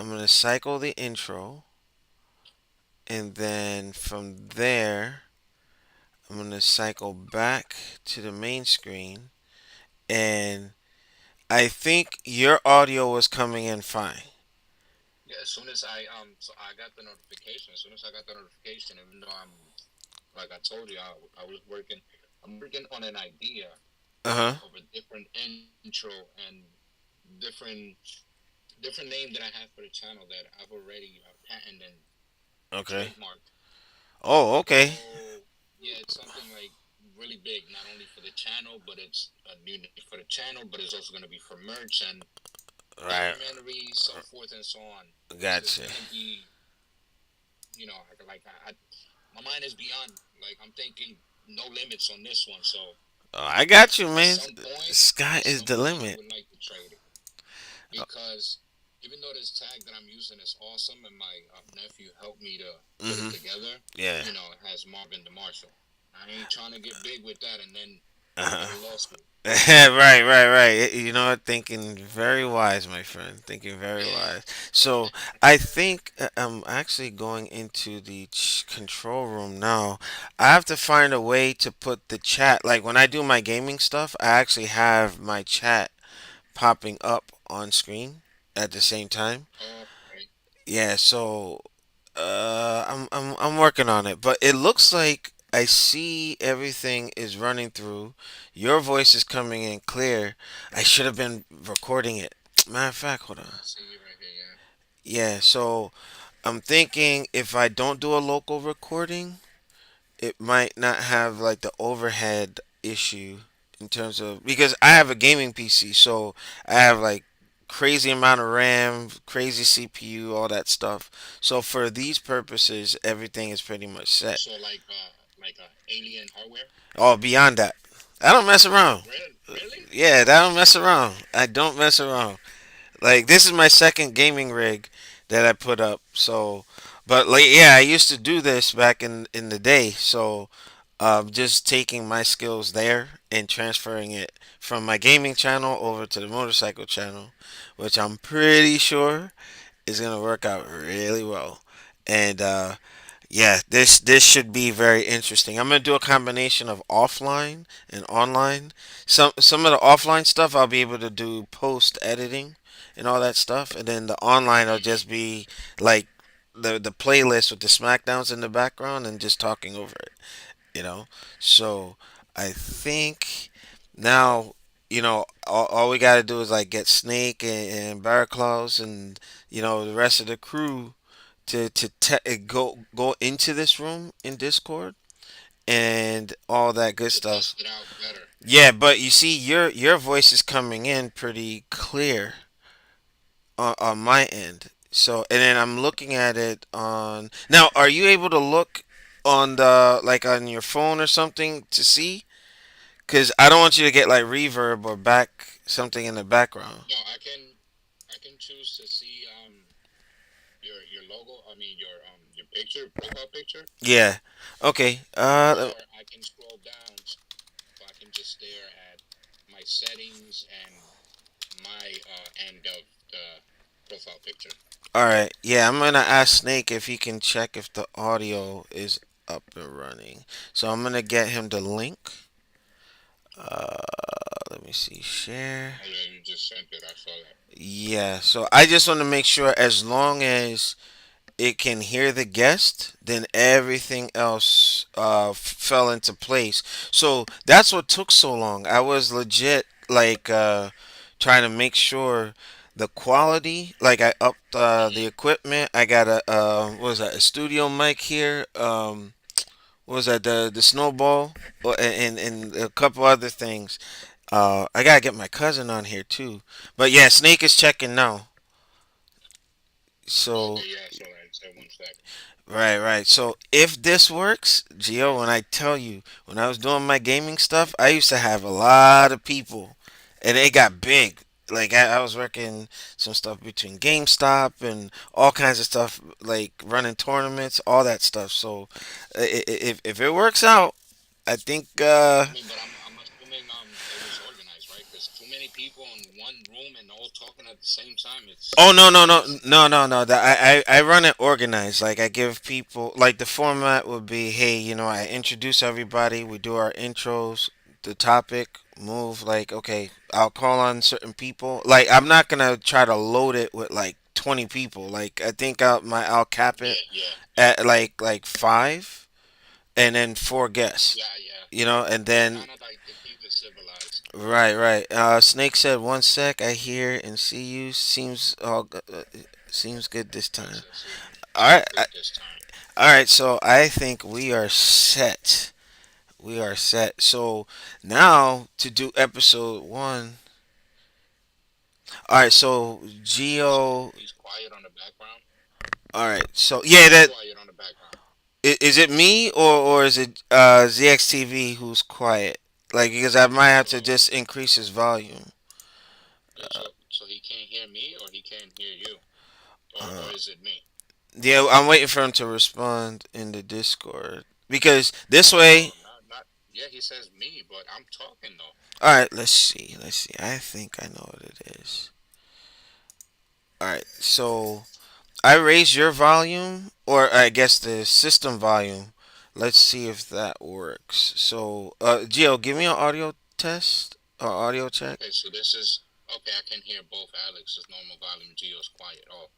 I'm gonna cycle the intro, and then from there, I'm gonna cycle back to the main screen, and I think your audio was coming in fine. Yeah, as soon as so I got the notification. As soon as I got the notification, even though like I told you, I was working. I'm working on an idea Uh huh. of a different intro and different different name that I have for the channel that I've already patented and Okay. trademarked. Oh, okay. So yeah, it's something like really big, not only for the channel, but it's a new name for the channel, but it's also going to be for merch and Right. documentaries, so forth and so on. So it's Gotcha. going to be, my mind is beyond. Like I'm thinking, no limits on this one. So Oh, I got you, at man. some point, Sky at is some the point, I limit. would like to trade it because even though this tag that I'm using is awesome and my nephew helped me to put it Mhm. together, Yeah. it has Marvin the Marshall. I ain't trying to get big with that and then go Uh-huh. to law school. Right, right, right. You know what? Thinking very wise, my friend. Thinking very Yeah. wise. So I think I'm actually going into the control room now. I have to find a way to put the chat. Like when I do my gaming stuff, I actually have my chat popping up on screen at the same time. Okay. Yeah. So I'm working on it, but it looks like I see everything is running through. Your voice is coming in clear. I should have been recording it. Matter of fact, hold on. I see you right here. Yeah. Yeah, so I'm thinking if I don't do a local recording, it might not have like the overhead issue in terms of because I have a gaming PC, so I have like crazy amount of RAM, crazy CPU, all that stuff. So for these purposes, everything is pretty much set. So like alien hardware. Oh, beyond that, I don't mess around. Really? Really? Yeah, I don't mess around. I don't mess around. Like this is my second gaming rig that I put up. So, but like yeah, I used to do this back in the day. So, just taking my skills there and transferring it from my gaming channel over to the motorcycle channel, which I'm pretty sure is gonna work out really well. And yeah, this should be very interesting. I'm gonna do a combination of offline and online. Some of the offline stuff I'll be able to do post editing and all that stuff, and then the online will Mm-hmm. just be like the playlist with the smackdowns in the background and just talking over it. You know, so I think now all we gotta do is like get Snake and Barra Claus and the rest of the crew to go into this room in Discord and all that good To stuff. test it out better. Yeah, but you see, your voice is coming in pretty clear on my end. So, and then I'm looking at it on now. Are you able to look on the like on your phone or something to see? Because I don't want you to get like reverb or back something in the background. No, I can choose to see your logo. I mean your picture profile picture, Yeah. Okay. or I can scroll down so I can just stare at my settings and my end of the profile picture. All right. Yeah, I'm gonna ask Snake if he can check if the audio is up and running. So I'm gonna get him the link. Uh, Let me see. Share. Oh yeah, you just sent it. I saw that. Yeah. So I just want to make sure as long as it can hear the guest, then everything else fell into place. So that's what took so long. I was legit like trying to make sure the quality. Like I upped the Mm-hmm. equipment. I got a what was that? A studio mic here. What was that? The snowball, and a couple other things. I gotta get my cousin on here too. But yeah, Snake is checking now. So Okay, yeah, I saw that. It said 1 second. right, right. So if this works, Gio, when I tell you, when I was doing my gaming stuff, I used to have a lot of people, and it got big. Like I was working some stuff between GameStop and all kinds of stuff, like running tournaments, all that stuff. So if it works out, I think I mean, but I'm assuming it was organized, right? Because too many people in one room and all talking at the same time. Oh no It's no no crazy. no no no! That I run it organized. Like I give people like the format would be, hey, I introduce everybody. We do our intros, the topic, move. Like okay, I'll call on certain people. Like I'm not gonna try to load it with like 20 people. Like I think I'll cap it Yeah, yeah, at like five, and then four guests. yeah, yeah, And yeah. then Kind of like to keep it civilized. right. Snake said, "One sec, I hear and see you. Seems good this time." Yes, it All seems right, good this time. all right. So I think we are set. We are set. So now to do episode one. All right. So Geo. He's quiet on the background. All right. So yeah, He's that quiet on the background. is it me or is it ZXTV who's quiet? Like because I might have to So, just increase his volume. so he can't hear me, or he can't hear you, or Uh, is it me? yeah, I'm waiting for him to respond in the Discord because this way. No, not. Yeah, he says me, but I'm talking though. All right, let's see. Let's see. I think I know what it is. All right, so I raise your volume, or I guess the system volume. Let's see if that works. So, Gio, give me an audio test or audio check. Okay, so this is okay. I can hear both Alex's normal volume. Geo's quiet. Oh,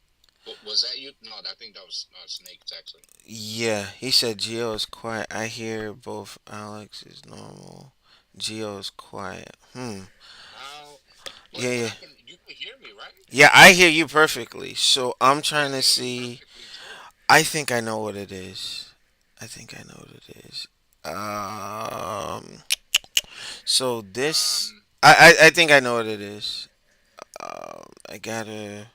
was that you? No, I think that was Snake texting. Yeah, he said Gio is quiet. I hear both Alex is normal. Gio is quiet. How? But Yeah. I can. You can hear me, right? Yeah, I hear you perfectly. So I'm I trying to hear you see. perfectly too. I think I know what it is. I think I know what it is. So this, Um, I think I know what it is. I gotta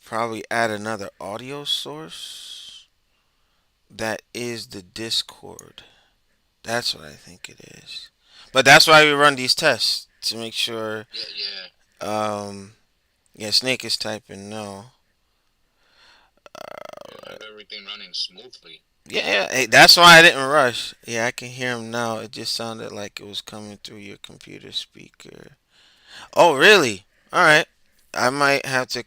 probably add another audio source. That is the Discord. That's what I think it is. But that's why we run these tests to make sure. yeah, yeah. Um, yeah, Snake is typing no. Yeah, I have everything running smoothly. Yeah, hey, that's why I didn't rush. Yeah, I can hear him now. It just sounded like it was coming through your computer speaker. Oh, really? All right. I might have to.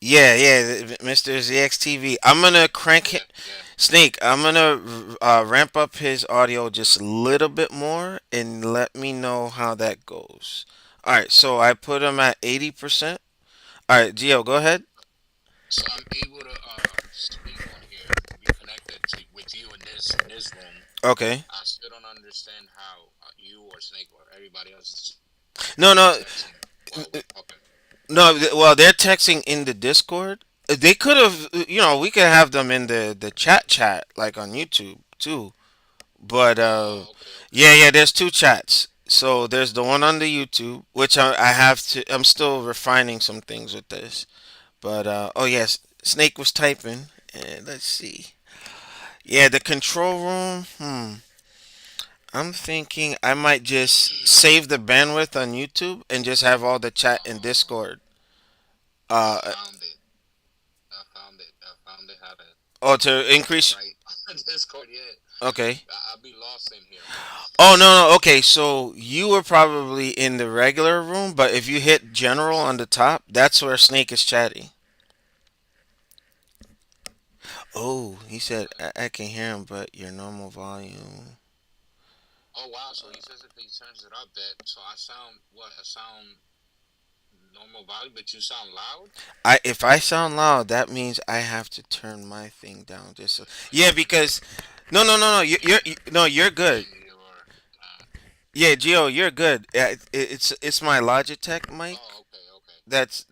Yeah, yeah, Mr. ZXTV. I'm gonna crank Yeah, it. yeah. Snake, I'm gonna ramp up his audio just a little bit more and let me know how that goes. All right, so I put him at 80%. All right, Gio, go ahead. So I'm able to speak on here, be connected to with you in this room. Okay. I still don't understand how you or Snake or everybody else is No, no, texting while we're talking. no. Well, they're texting in the Discord. They could have, we could have them in the chat like on YouTube too. But Oh, okay, okay. yeah, there's two chats. So there's the one on the YouTube, which I have to. I'm still refining some things with this. But oh yes, Snake was typing, and let's see. Yeah, the control room. I'm thinking I might just save the bandwidth on YouTube and just have all the chat in Oh, Discord. I Uh, found it. I found it. I found it how to oh, to get it increase. right on Discord. Yeah, Okay. I'll be lost in here, man. Oh no. Okay, so you were probably in the regular room, but if you hit general on the top, that's where Snake is chatting. Oh, he said Okay. I can hear him, but your normal volume. Oh wow. So he says if he turns it up, that so I sound what? I sound normal volume, but you sound loud. I if I sound loud, that means I have to turn my thing down. Just so, I yeah, turn it because down. no, no, you're good. And your Yeah, Gio, you're good. Yeah, it's my Logitech mic. oh, okay, okay. That's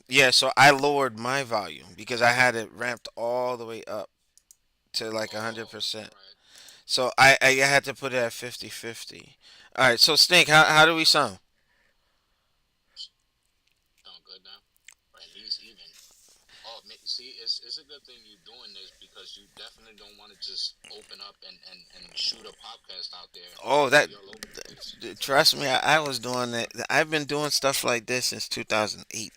yeah. So I lowered my volume because I had it ramped all the way up to like a hundred Oh, all percent. right. So I had to put it at 50-50. All right. So Snake, how do we sound? Sound good now? Or at least even. Oh, see, it's a good thing you're doing this because you definitely don't want to just open up and shoot a podcast out there and Oh, it'll that be all over the place. trust me, I was doing that. I've been doing stuff like this since 2008.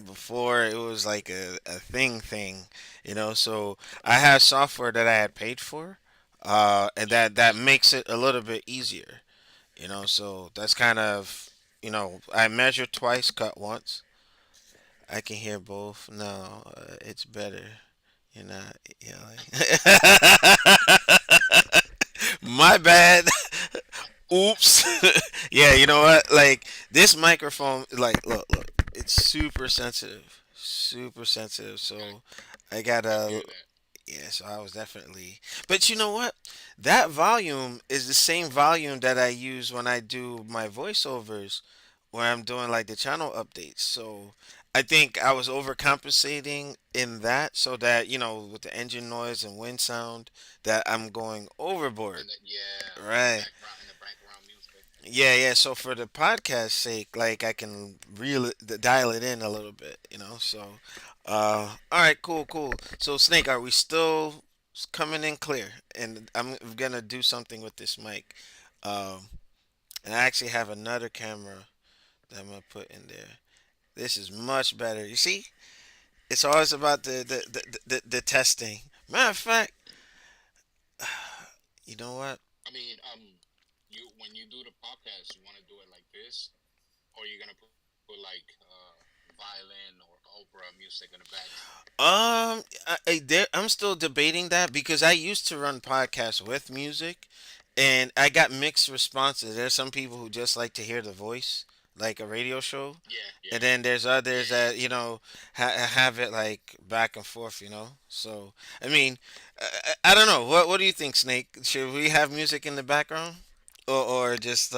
Before it was like a thing, So I had software that I had paid for, and Yeah, that makes it a little bit easier, So that's kind of. I measured twice, cut once. I can hear both. No, it's better. You're not yelling. My bad. Oops. Yeah, you know what? Like this microphone, like look, it's super sensitive, super sensitive. I So I I gotta, hear that. yeah. So I was definitely, but you know what? That volume is the same volume that I use when I do my voiceovers, where I'm doing like the channel updates. So I think I was overcompensating in that, so that with the engine noise and wind sound, that I'm going overboard. And then, yeah, Right. background in the background music. Yeah, yeah. So for the podcast sake, like I can dial it in a little bit, So, all right, cool, cool. So Snake, are we still coming in clear? And I'm gonna do something with this mic. Um, and I actually have another camera that I'm gonna put in there. This is much better. You see, it's always about the testing. Matter of fact, you know what? I mean, you when you do the podcast, you want to do it like this, or you're gonna put like violin or opera music in the back. I'm still debating that because I used to run podcasts with music, and I got mixed responses. There's some people who just like to hear the voice, like a radio show, Yeah, and yeah, then there's others yeah, yeah. that have it like back and forth. So I mean, I don't know. What do you think, Snake? Should we have music in the background, or just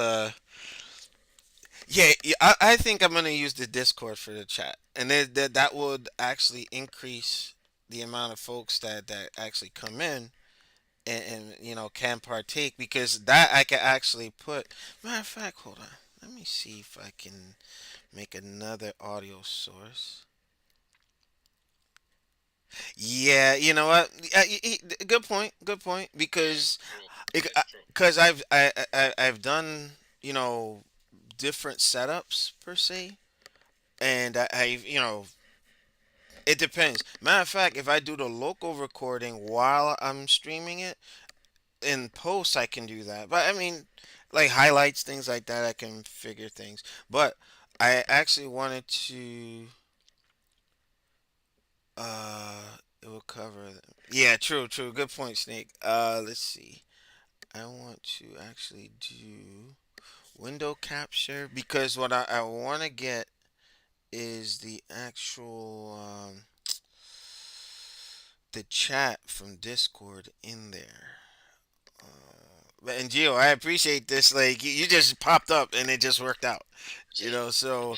yeah, yeah, I think I'm gonna use the Discord for the chat, and that would actually increase the amount of folks that actually come in and can partake, because that I can actually put. Matter of fact, hold on. Let me see if I can make another audio source. Yeah, you know what? Good point. Good point. Yeah, Because true. That is true. because I've done different setups per se, and it depends. Matter of fact, if I do the local recording while I'm streaming it in post, I can do that. But I mean, like highlights, things like that, I can figure things. But I actually wanted to. It will cover. Yeah, true, true. Good point, Snake. Let's see. I want to actually do window capture, because what I want to get is the actual the chat from Discord in there. And Gio, I appreciate this. Like you just popped up and it just worked out. So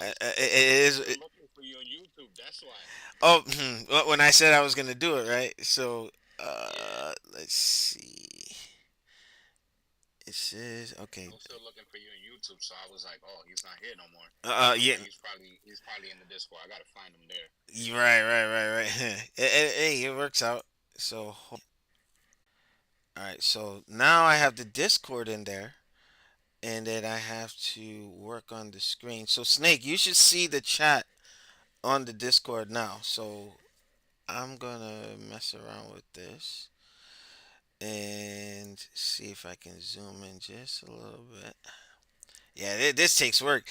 it I is. was looking for you on YouTube. That's why. Oh, well, when I said I was gonna do it, right? So Yeah, let's see. It says I okay. was still looking for you on YouTube, so I was like, oh, he's not here no more. Yeah. Okay, he's probably in the Discord. I gotta find him there. Right, right, right, right. Hey, it works out. So all right. So now I have the Discord in there, and then I have to work on the screen. So Snake, you should see the chat on the Discord now. So I'm gonna mess around with this and see if I can zoom in just a little bit. Yeah, this takes work.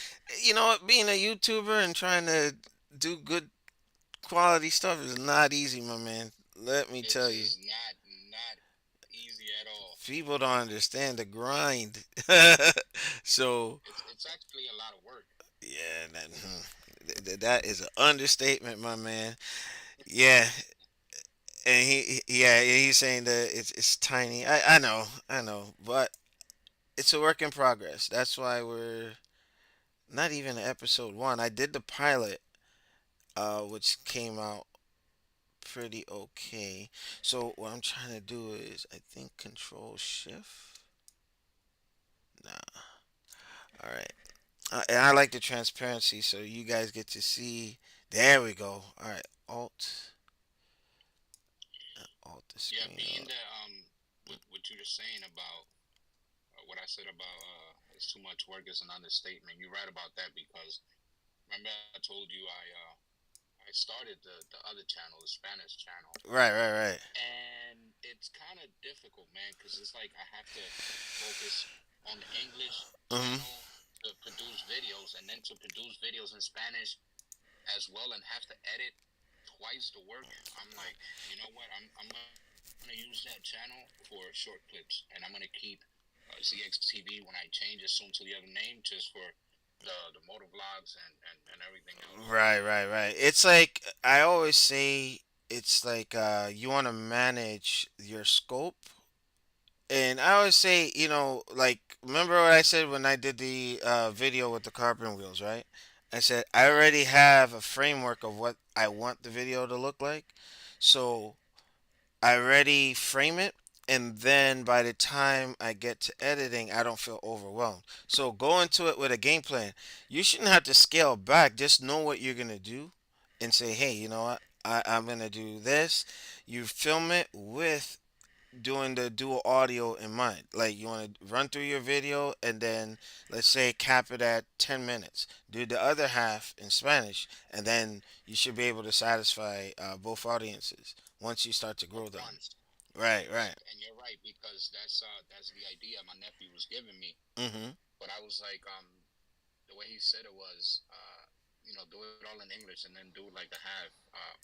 You know what? Being a YouTuber and trying to do good quality stuff is not easy, my man. Let me It's tell you. just not easy at all. People don't understand the grind. So, It's actually a lot of work. yeah, that is an understatement, my man. Yeah, and yeah, he's saying that it's tiny. I know, I know, but it's a work in progress. That's why we're not even episode one. I did the pilot, which came out pretty okay. So what I'm trying to do is, I think, Control Shift. Nah. All right. And I like the transparency, so you guys get to see. There we go. All right. Alt the Yeah, screen being up. that what you were saying about what I said about it's too much work is an understatement. You're right about that because remember I told you I started the other channel, the Spanish channel, Right, right, right. and it's kind of difficult, man, because it's like I have to focus on the English Mm-hmm. channel to produce videos, and then to produce videos in Spanish as well, and have to edit twice the work. I'm like, you know what? I'm gonna use that channel for short clips, and I'm gonna keep ZXTV when I change it soon to the other name, just for the motor vlogs and everything else. Right, right, right. It's like I always say, it's like you want to manage your scope. And I always say, like, remember what I said when I did the video with the carbon wheels, right? I said I Right. already have a framework of what I want the video to look like. So I already frame it, and then by the time I get to editing, I don't feel overwhelmed. So go into it with a game plan. You shouldn't have to scale back. Just know what you're gonna do, and say, hey, you know what? I'm gonna do this. You film it with doing the dual audio in mind. Like you want to run through your video and then let's say cap it at 10 minutes. Do the other half in Spanish, and then you should be able to satisfy both audiences once you start to At grow them. once. Right, right. And you're right, because that's the idea my nephew was giving me. Mhm. But I was like, the way he said it was, do it all in English and then do like the half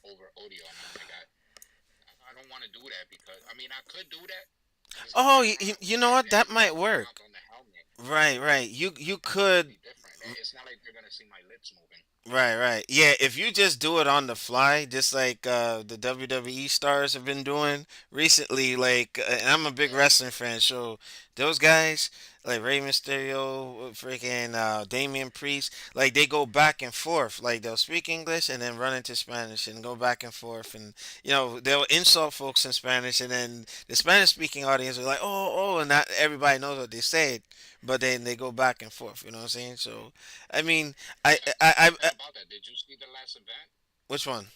over audio. And I'm like, I don't want to do that, because I mean I could do that because the Oh, background you know that what? That is might coming out work. on the helmet Right, right. You would could. be different. It's not like they're gonna see my lips moving. Right, right. Yeah, if you just do it on the fly, just like the WWE stars have been doing recently, like, and I'm a big Yeah, wrestling fan, so those guys, like Rey Mysterio, freaking Damian Priest, like they go back and forth. Like they'll speak English and then run into Spanish and go back and forth, and they'll insult folks in Spanish, and then the Spanish speaking audience are like, oh, and not everybody knows what they said, but then they go back and forth. You know what I'm saying? So, I mean. I, yeah. I, I I, heard about that. Did you see the last event? which one?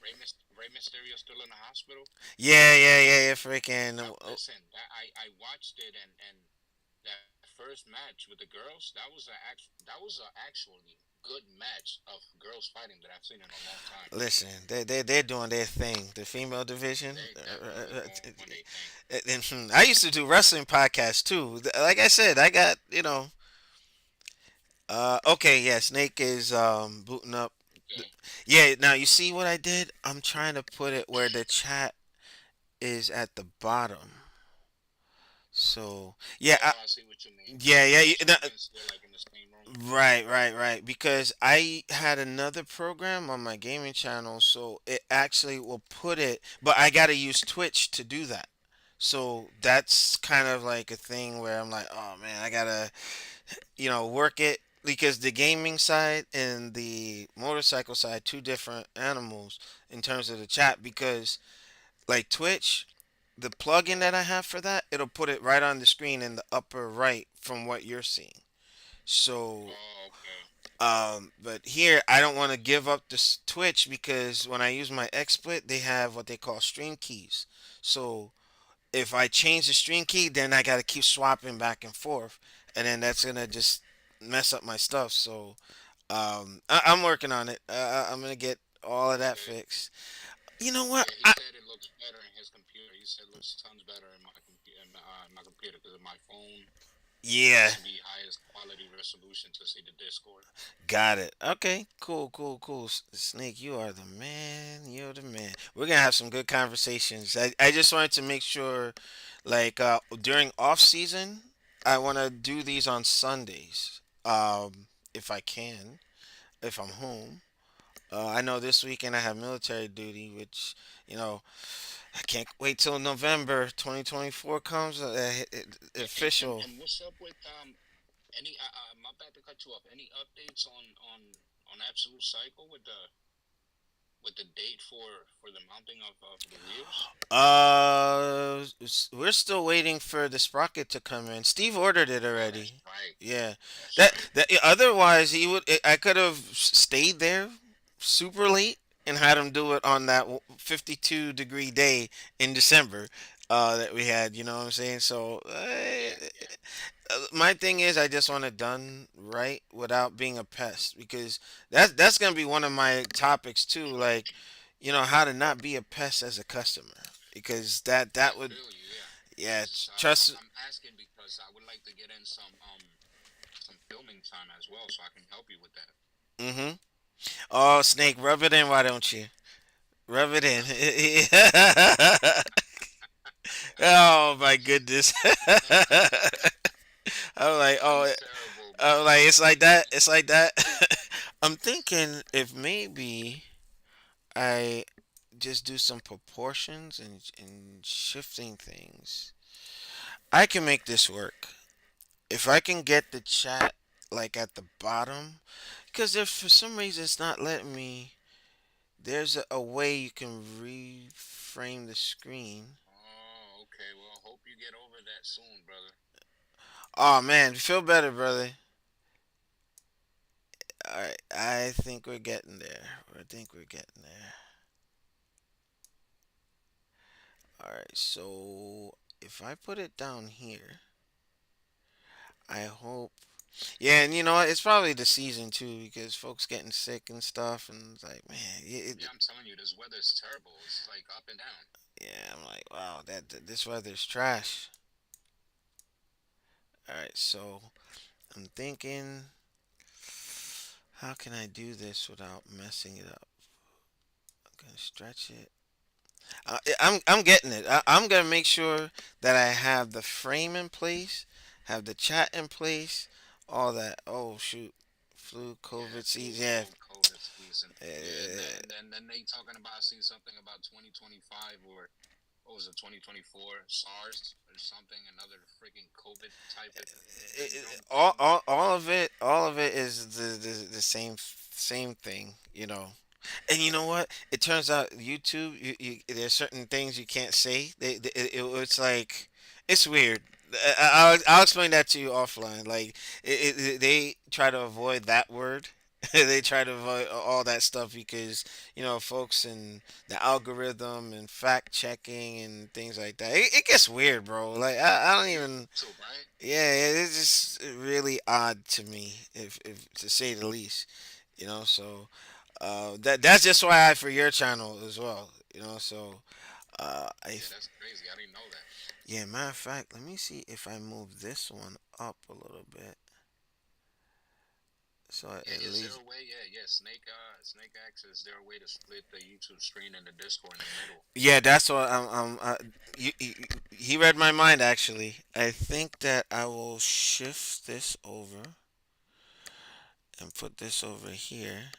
Rey Mysterio still in the hospital. Yeah, yeah, yeah, yeah. Freaking. That, listen, I watched it, and that first match with the girls, that was a actually good match of girls fighting that I've seen in a long time. Listen, they're doing their thing. The female division. They definitely doing their thing. I used to do wrestling podcasts too. Like I said, I got. Okay, yeah. Snake is booting up. Okay. Yeah. Now you see what I did? I'm trying to put it where the chat is at the bottom. So yeah, Oh, I see what you mean. yeah, yeah. So we can still like in the same room. Right, right, right. Because I had another program on my gaming channel, so it actually will put it, but I got to use Twitch to do that. So that's kind of like a thing where I'm like, oh man, I gotta, work it because the gaming side and the motorcycle side, two different animals in terms of the chat. Because like Twitch, the plugin that I have for that, it'll put it right on the screen in the upper right from what you're seeing. So Oh, okay. but here I don't want to give up this Twitch because when I use my XSplit, they have what they call stream keys. So if I change the stream key, then I got to keep swapping back and forth, and then that's gonna just mess up my stuff. So I'm working on it. I'm gonna get all of that Okay. fixed. You know what? Yeah, he said it looks better in his computer. He said it looks tons better in my computer, in my computer, because my phone Yeah, has to be highest quality resolution to see the Discord. got it. Okay, cool, cool, cool. Snake, you are the man. You're the man. We're gonna have some good conversations. I just wanted to make sure, like during off season, I want to do these on Sundays, if I can, if I'm home. I know this weekend I have military duty, which you know I can't wait till November 2024 comes. Official. And what's up with any? My bad to cut you off. Any updates on Absolute Cycle with the date for the mounting of the wheels? We're still waiting for the sprocket to come in. Steve ordered it Oh, that's already. right. Yeah, That's right. that otherwise he would. I could have stayed there super late and had him do it on that 52-degree day in December that we had. You know what I'm saying? So Yeah, yeah. my thing is I just want it done right without being a pest because that's gonna be one of my topics too. Like, how to not be a pest as a customer because that I would feel you. Yeah. yeah Because trust I'm asking because I would like to get in some filming time as well, so I can help you with that. Mm-hmm. Oh, Snake, rub it in, why don't you? Rub it in. Oh my goodness. I'm like, That oh, was terrible, I'm bro. like, it's like that. It's like that. I'm thinking if maybe I just do some proportions and shifting things, I can make this work. If I can get the chat like at the bottom, because if for some reason it's not letting me, there's a way you can reframe the screen. Oh, okay. Well, hope you get over that soon, brother. Oh man, feel better, brother. All right, I think we're getting there. I think we're getting there. All right, so if I put it down here, I hope. Yeah, and you know what? It's probably the season too because folks getting sick and stuff, and it's like, man, Yeah, I'm telling you, this weather is terrible. It's like up and down. yeah. I'm like, wow, this weather's trash. All right, so I'm thinking, how can I do this without messing it up? I'm gonna stretch it. I'm getting it. I'm gonna make sure that I have the frame in place, have the chat in place, all that. Oh shoot, flu, Yeah, COVID flu, season. Yeah, COVID season. Yeah, and uh, then they talking about seeing something about 2025 or what was it 2024 SARS or something, another freaking COVID type of syndrome thing. all of it is the same thing. You know. And you know what? It turns out YouTube, there's certain things you can't say. It's like it's weird. I'll explain that to you offline. Like they try to avoid that word. They try to avoid all that stuff because folks in the algorithm and fact checking and things like that. It gets weird, bro. Like I don't even. YouTube, right? Yeah, it's just really odd to me, if to say the least. So that's just why I for your channel as well. So I Yeah, that's crazy. I didn't know that. yeah. Matter of fact, let me see if I move this one up a little bit, so Yeah, at is there least a way? Yeah, yeah. Snake X. Is there a way to split the YouTube screen and the Discord in the middle? yeah. That's what he read my mind actually. I think that I will shift this over and put this over here.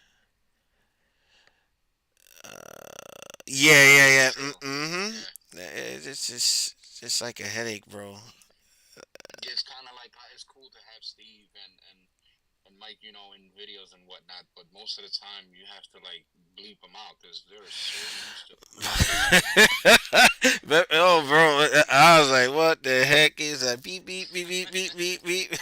Yeah, yeah, For yeah. sure. Mm-hmm. Yeah, It's just like a headache, bro. yeah. It's kind of like it's cool to have Steve and Mike, in videos and whatnot. But most of the time, you have to like bleep them out because they're so used to cursing. But, oh, bro, I was like, what the heck is that? Beep, beep, beep, beep, beep, beep, beep.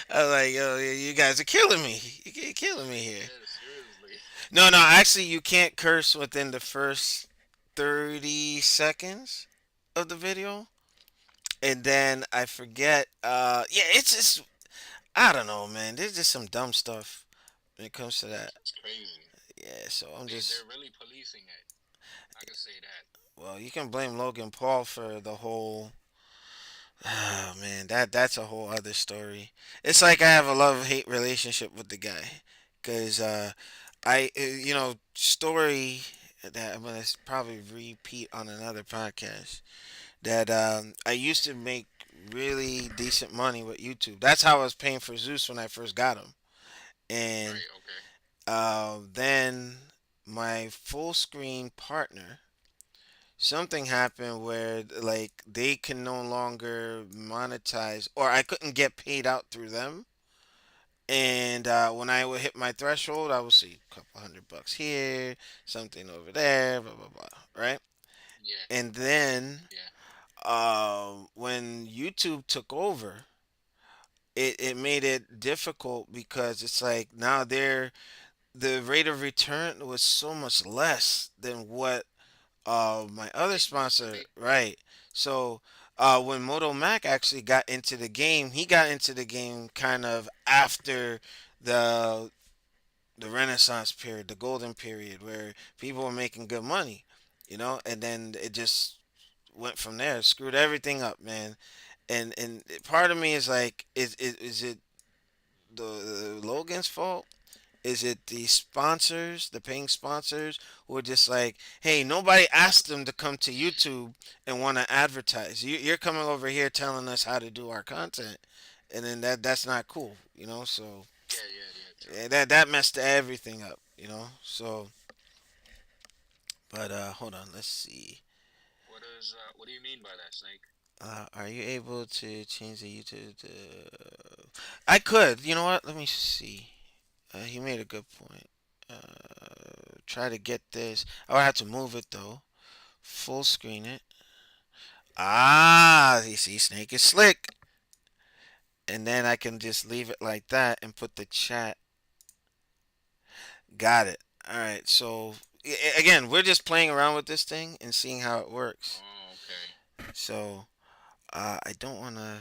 I was like, yo, you guys are killing me. You're killing me here. Yeah, seriously. No, no, actually, you can't curse within the first 30 seconds of the video. And then I forget. Yeah, it's just, I don't know, man. There's just some dumb stuff when it comes to that. It's crazy. Yeah, so I'm They're just, really policing it. I can say that. well, you can blame Logan Paul for the whole. Oh man, that's a whole other story. It's like I have a love hate relationship with the guy, cause story that I'm gonna probably repeat on another podcast. That I used to make really decent money with YouTube. That's how I was paying for Zeus when I first got him, and Right. Okay. then my full screen partner, something happened where like they can no longer monetize, or I couldn't get paid out through them. And when I would hit my threshold, I would see a couple $100 here, something over there, blah blah blah, right? Yeah. And then Yeah. when YouTube took over, it made it difficult because it's like now the rate of return was so much less than what my other It used to sponsor, be. right? So when Moto Mac actually got into the game, he got into the game kind of after the the Renaissance period, the golden period, where people were making good money, and then it just went from there, screwed everything up, man. And part of me is like, is it Logan's fault? Is it the sponsors, the paying sponsors, who are just like, hey, nobody asked them to come to YouTube and want to advertise. You're coming over here telling us how to do our content, and then that's not cool, you know. So Yeah, yeah, yeah. True. yeah, that messed everything up, you know. So, but hold on, let's see. What do you mean by that, Snake? Are you able to change the YouTube to? I could. You know what? Let me see. He made a good point. Try to get this. I would have to move it though. Full screen it. Ah, you see, Snake is slick. And then I can just leave it like that and put the chat. Got it. All right. So again, we're just playing around with this thing and seeing how it works. Oh, okay. So I don't want to.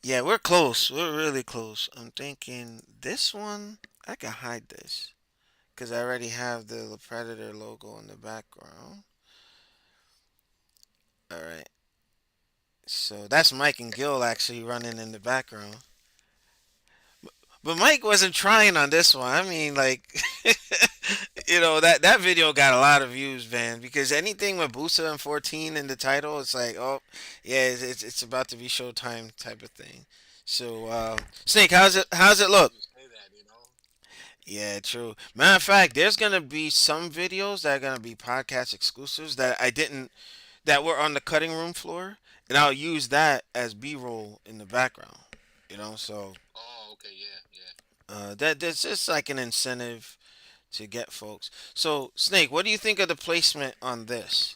Yeah, we're close. We're really close. I'm thinking this one. I can hide this because I already have the Predator logo in the background. All right. So that's Mike and Gil actually running in the background. But Mike wasn't trying on this one. I mean, like, that video got a lot of views, man. Because anything with Busa and 14 in the title, it's like, oh, yeah, it's about to be Showtime type of thing. So, Snake, how's it look? You say that, you know? Yeah, true. Matter of fact, there's gonna be some videos that are gonna be podcast exclusives that I didn't that were on the cutting room floor, and I'll use that as B-roll in the background. So Oh, okay. Yeah, yeah. that's just like an incentive to get folks. So, Snake, what do you think of the placement on this?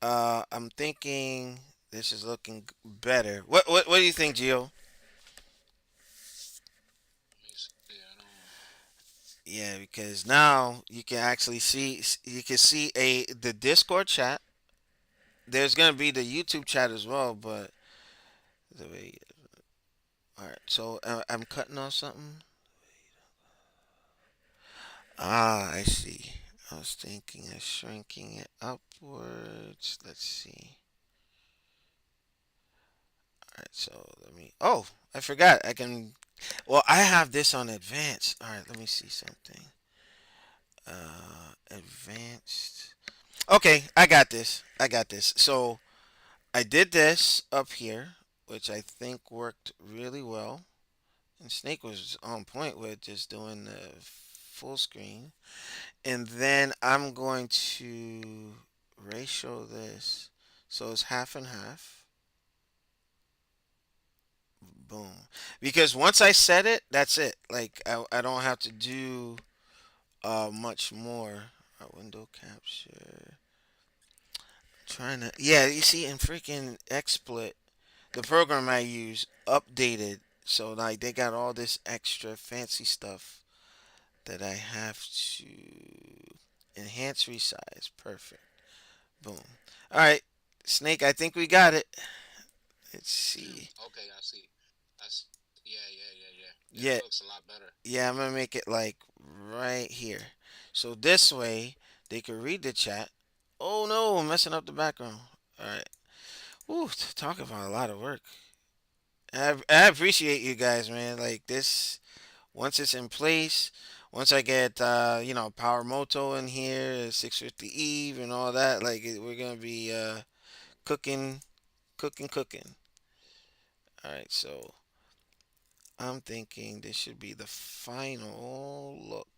I'm thinking this is looking better. What do you think, Gio? Let me see. I don't. Yeah, because now you can see the Discord chat. There's gonna be the YouTube chat as well, but the way. All right, so I'm cutting off something. Ah, I see. I was thinking of shrinking it upwards. Let's see. All right, so let me. Oh, I forgot. I can. Well, I have this on advanced. All right, let me see something. Advanced. Okay, I got this. I got this. So I did this up here, which I think worked really well. And Snake was on point with just doing the full screen. And then I'm going to ratio this so it's half and half. Boom. Because once I set it, that's it. Like I don't have to do much more. Window capture. Trying to yeah, you see in freaking XSplit, the program I use updated so like they got all this extra fancy stuff that I have to enhance resize. Perfect. Boom. All right, Snake. I think we got it. Let's see. Okay, I see. Yeah, yeah, yeah, yeah. Yeah, that Yeah, looks a lot better. yeah. I'm gonna make it like right here, so this way they can read the chat. Oh no, I'm messing up the background. All right. Woo, talk about a lot of work. I appreciate you guys, man. Like this, once it's in place, once I get Power Moto in here, 650 Eve, and all that, like we're gonna be cooking, cooking, cooking. All right, so I'm thinking this should be the final look,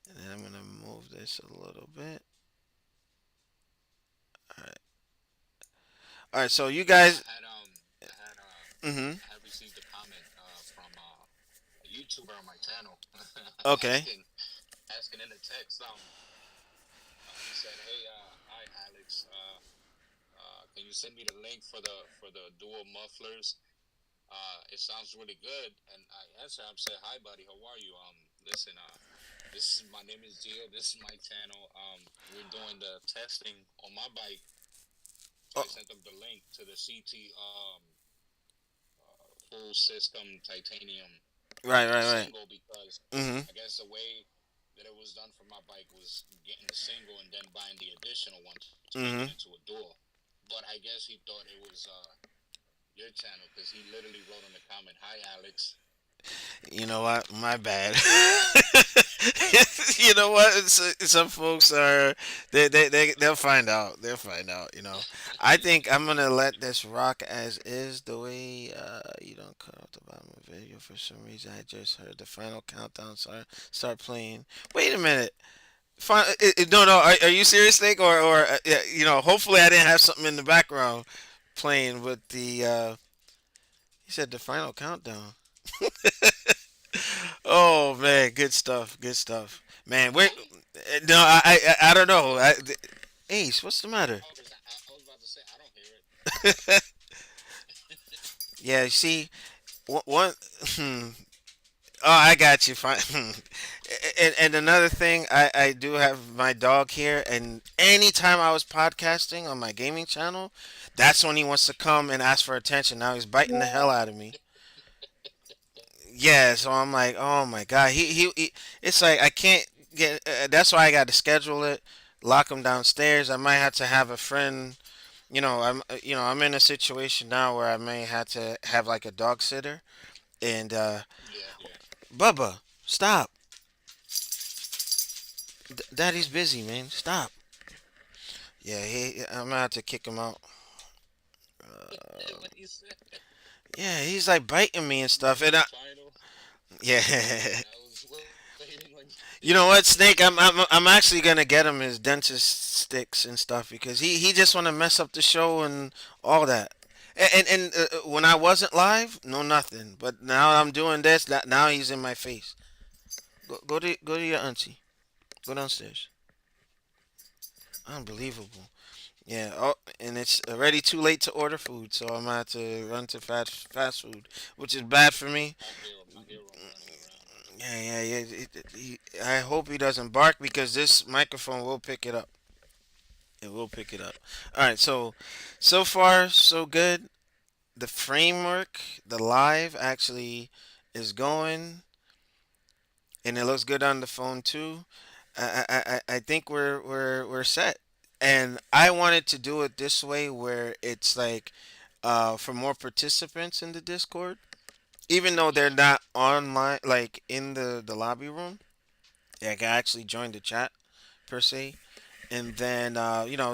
and then I'm gonna move this a little bit. All right, all right. So you guys, I had mm-hmm. I had received a comment from a YouTuber on my channel Okay, asking in the text. He said, "Hey, hi Alex. Can you send me the link for the dual mufflers? It sounds really good." And I answered, I said, "Hi, buddy. How are you? Listen, this is my name is Gio. This is my channel. We're doing the testing on my bike, so oh, I sent them the link to the CT full system titanium right, right, right. single because Mm-hmm. I guess the way that it was done for my bike was getting the single and then buying the additional one to make Mm-hmm. it into a dual. But I guess he thought it was your channel because he literally wrote in the comment, "Hi, Alex." You know what? My bad. You know what? Some folks are they'll find out. They'll find out. You know. I think I'm gonna let this rock as is. The way you don't cut off the bottom of the video for some reason. I just heard the final countdown start playing. Wait a minute. No, no. Are you serious, Nick? Or yeah, you know? Hopefully, I didn't have something in the background playing with the. He said the final countdown. Oh man, good stuff. Good stuff, man. Wait, Really? no, I don't know. Ace, what's the matter? Oh, because I was about to say I don't hear it. Yeah, you see, one. Oh, I got you. Fine. And another thing, I do have my dog here, and anytime I was podcasting on my gaming channel, that's when he wants to come and ask for attention. Now he's biting the hell out of me. Yeah, so I'm like, oh my god, he it's like I can't get. That's why I got to schedule it, lock him downstairs. I might have to have a friend. I'm in a situation now where I may have to have like a dog sitter. And Yeah, yeah. Bubba, stop. Daddy's busy, man. Stop. Yeah, I'm gonna have to kick him out. What he said? Yeah, he's like biting me and stuff. The final. Yeah. I was waiting on You you. know what, Snake? I'm actually gonna get him his dentist sticks and stuff because he just want to mess up the show and all that. And when I wasn't live, no nothing. But now I'm doing this. Now he's in my face. Go to your auntie. Go downstairs. Unbelievable. Yeah. Oh, and it's already too late to order food, so I'm gonna have to run to fast food, which is bad for me. I hear him running around. Yeah, yeah, yeah. I hope he doesn't bark because this microphone will pick it up. It will pick it up. All right. So far so good. The framework, the live actually is going, and it looks good on the phone too. I think we're set. And I wanted to do it this way where it's like for more participants in the Discord, even though they're Yeah, not online, like in the lobby room. Yeah, I can actually join the chat per se, and then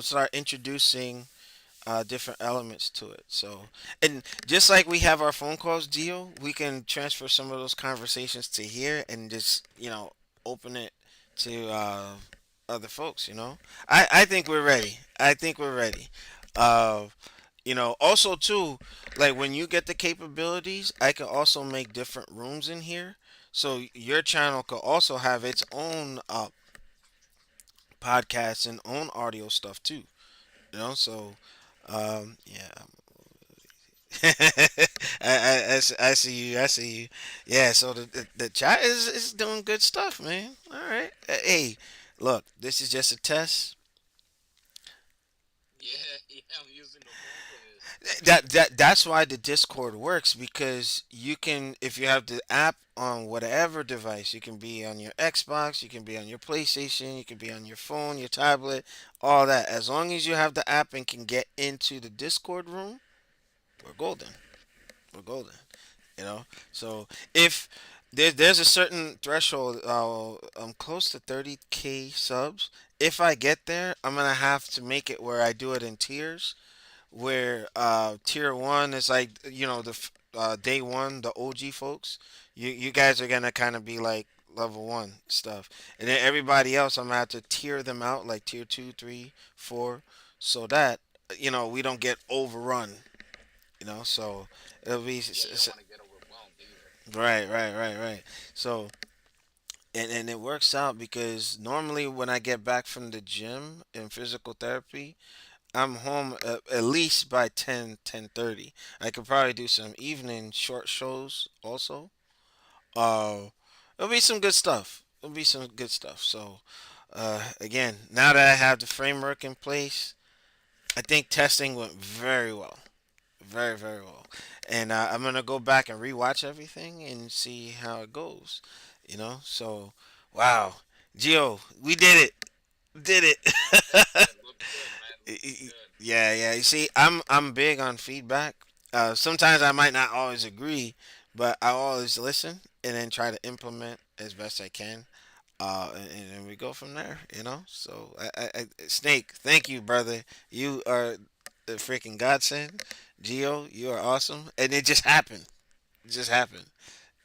start introducing different elements to it. So, and just like we have our phone calls, Geo, we can transfer some of those conversations to here and just open it to other folks. I think we're ready. I think we're ready. Uh, also too, like when you get the capabilities, I can also make different rooms in here. So your channel could also have its own podcasts and own audio stuff too. So yeah, I see you. I see you. Yeah. So the chat is doing good stuff, man. All right. Hey, look, this is just a test. yeah, yeah. I'm using the phone for this. That's why the Discord works because you can, if you have the app on whatever device, you can be on your Xbox, you can be on your PlayStation, you can be on your phone, your tablet, all that. As long as you have the app and can get into the Discord room, we're golden. We're golden. So if there's a certain threshold, I'm close to 30K subs. If I get there, I'm gonna have to make it where I do it in tiers. Where tier one is like day one, the OG folks. You guys are gonna kind of be like level one stuff, and then everybody else I'm gonna have to tier them out like tier two, three, four, so that we don't get overrun. So it'll be Yeah, you don't want to get overwhelmed either. right, right, right, right. So and it works out because normally when I get back from the gym and physical therapy, I'm home at least by 10:30. I could probably do some evening short shows also. Uh, it'll be some good stuff. It'll be some good stuff. So, again, now that I have the framework in place, I think testing went very well. Very, very well. And I'm going to go back and rewatch everything and see how it goes. So, wow. Gio, we did it. Did Yeah, it. it looked good, man. It looked good. Yeah, yeah. You see, I'm big on feedback. Sometimes I might not always agree, but I always listen and then try to implement as best I can. And then we go from there, you know. So, Snake, thank you, brother. You are the freaking godsend. Geo, you are awesome, and it just happened. It just happened,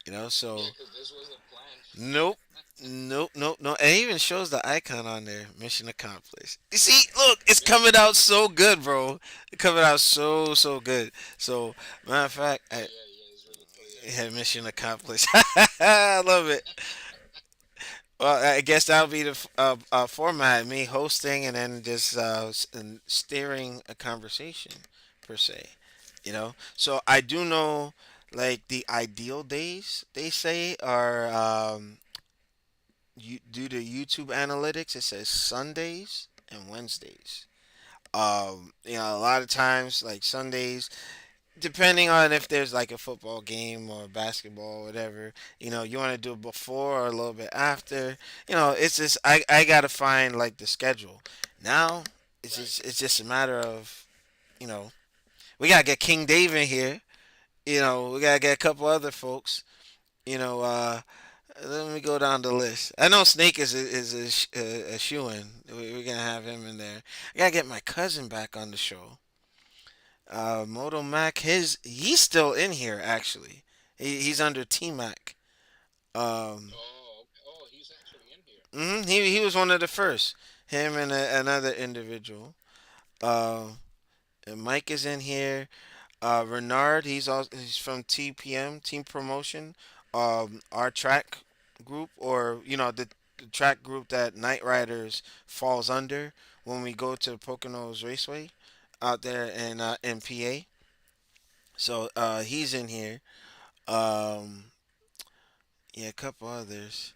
you know. Yeah, So, because this was a plan. nope, nope, nope, no. And it even shows the icon on there. Mission accomplished. You see, look, it's Yeah, coming out so good, bro. It's coming out so good. So, matter of fact, yeah, yeah, yeah. It's really clear. yeah, mission accomplished. I love it. Well, I guess that'll be the format: me hosting and then just steering a conversation per se. You know, so I do know like the ideal days they say are due to YouTube analytics. It says Sundays and Wednesdays. You know, a lot of times like Sundays, depending on if there's like a football game or basketball or whatever, you know, you want to do it before or a little bit after. You know, it's just I gotta find like the schedule. Now Right. it's just a matter of, you know, we gotta get King Dave in here. You know, we gotta get a couple other folks. You know, let me go down the list. I know Snake is a shoe in. We're gonna have him in there. I gotta get my cousin back on the show. Moto Mac, he's still in here actually. He's under T Mac. Um, Oh, okay. Oh, he's actually in here. he was one of the first. Him and another individual. Uh, and Mike is in here. Renard, he's from TPM Team Promotion. Our track group, or you know the track group that Night Riders falls under when we go to Poconos Raceway out there in PA. So he's in here. Um, yeah, a couple others.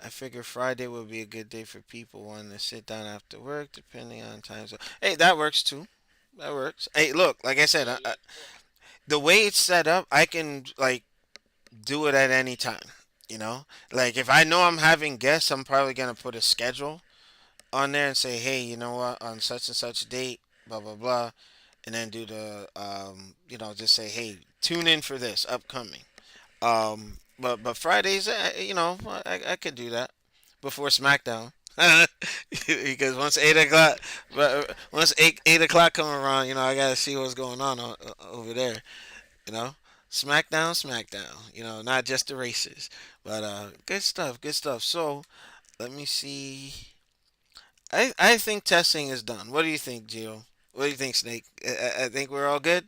I figure Friday would be a good day for people wanting to sit down after work, depending on time. So, hey, that works too. That works. Hey, look, like I said, Yeah, yeah. Well, the way it's set up, I can like do it at any time. You know, like if I know I'm having guests, I'm probably gonna put a schedule on there and say, hey, you know what, on such and such date, blah blah blah, and then do the you know, just say, hey, tune in for this upcoming. But Fridays, you know, I could do that before SmackDown. Because once 8 o'clock, but once 8 o'clock come around, you know, I gotta see what's going on over there. You know, SmackDown. You know, not just the races, but good stuff, good stuff. So let me see. I think testing is done. What do you think, Gio? What do you think, Snake? I think we're all good.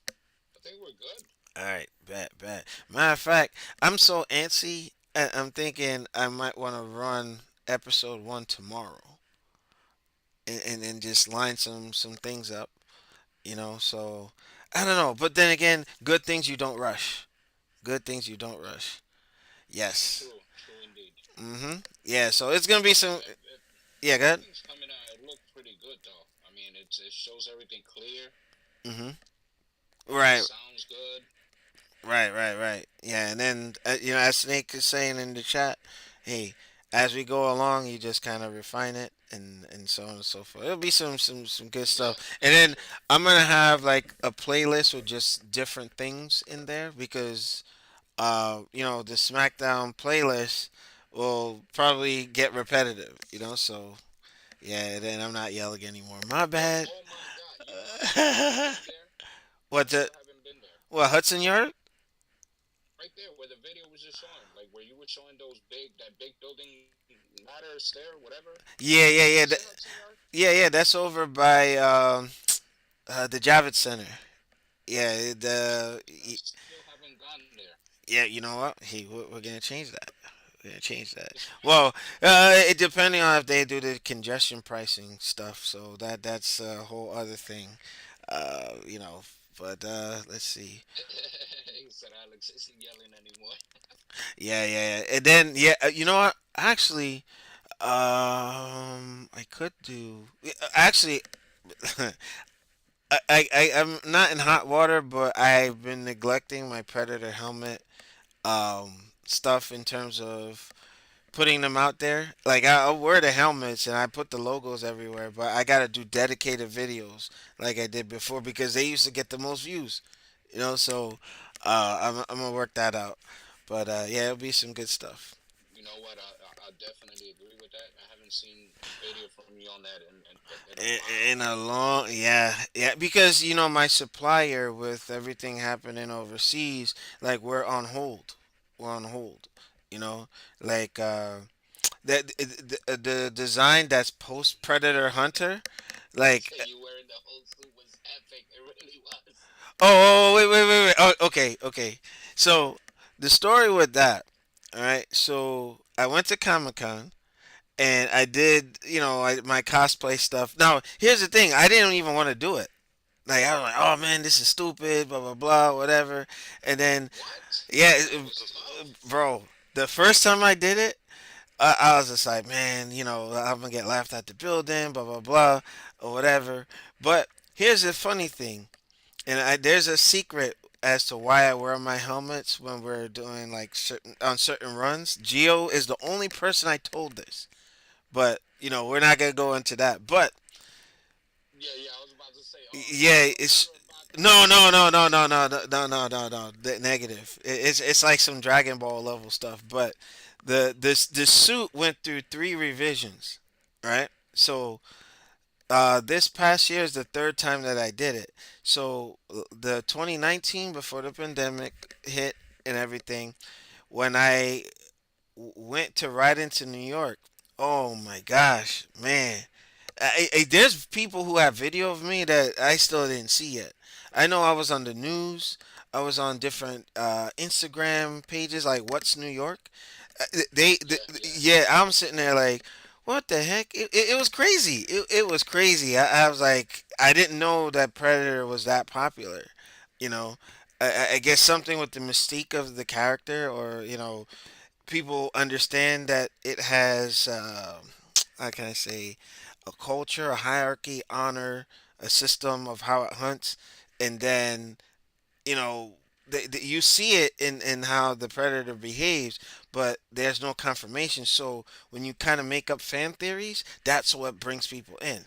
I think we're good. All right, bet. Matter of fact, I'm so antsy. I'm thinking I might want to run episode one tomorrow, and just line some things up. You know, so I don't know. But then again, good things you don't rush. Good things you don't rush. Yes. True, true indeed. Yeah. So it's gonna be some. Yeah. Good. Everything's coming out. It looked pretty good though. I mean, it shows everything clear. Mhm. It Right. sounds good. Right. Yeah, and then you know, as Snake is saying in the chat, hey, as we go along, you just kind of refine it and so on and so forth. It'll be some good Yeah, stuff, and then definitely. I'm gonna have like a playlist with just different things in there because you know, the SmackDown playlist will probably get repetitive. You know, so yeah, then I'm not yelling anymore. My Oh, bad. oh my God! You know, I still haven't been there. What I the? still haven't been there. What, Hudson Yard? Right there, where the video was just showing, like where you were showing that big building, ladder, stair, whatever. Yeah. Is it Hudson Yard? Yeah. That's over by the Javits Center. Yeah, I still haven't gone there. yeah. You know what? Hey, we're gonna change that. We're gonna change that. Well, it depending on if they do the congestion pricing stuff. So that's a whole other thing. You know, but let's see. He said Alex isn't yelling anymore. Yeah. And then yeah, you know what? Actually, I could do. Actually, I'm not in hot water, but I've been neglecting my Predator helmet stuff in terms of putting them out there. Like I'll wear the helmets and I put the logos everywhere, but I gotta do dedicated videos like I did before because they used to get the most views. So I'm gonna work that out. But yeah, it'll be some good stuff. You know what? I definitely agree with that. I haven't seen a video from you on that in a while. In a long, yeah, yeah, because my supplier with everything happening overseas, like we're on hold, you know, like the design that's post Predator Hunter, like You wearing the whole suit was epic. It really was. wait. Oh, okay, okay. So the story with that, all right. So I went to Comic Con and I did, my cosplay stuff. Now here's the thing: I didn't even want to do it. Like I was like, oh man, this is stupid, blah blah blah, whatever. And then, What? yeah, That was tough. bro, the first time I did it, I was just like, man, I'm gonna get laughed at the building, blah blah blah, or whatever. But here's the funny thing, and there's a secret as to why I wear my helmets when we're doing like certain runs. Geo is the only person I told this, but we're not gonna go into that. But Yeah, yeah. I was about to say. I yeah, thought you it's were about to no, say. no, no, no, no, no, no, no, no, no, no. Negative. It's like some Dragon Ball level stuff. But the suit went through three revisions, right? So this past year is the third time that I did it. So the 2019 before the pandemic hit and everything, when I went to ride into New York, oh my gosh, man. There's people who have video of me that I still didn't see yet. I know I was on the news. I was on different Instagram pages like What's New York. Yeah, yeah. Yeah, I'm sitting there like, what the heck? It was crazy. It was crazy. I was like, I didn't know that Predator was that popular. You know, I guess something with the mystique of the character, or people understand that it has, how can I say, a culture, a hierarchy, honor, a system of how it hunts, and then you know you see it in how the predator behaves, but there's no confirmation. So when you kind of make up fan theories, that's what brings people in.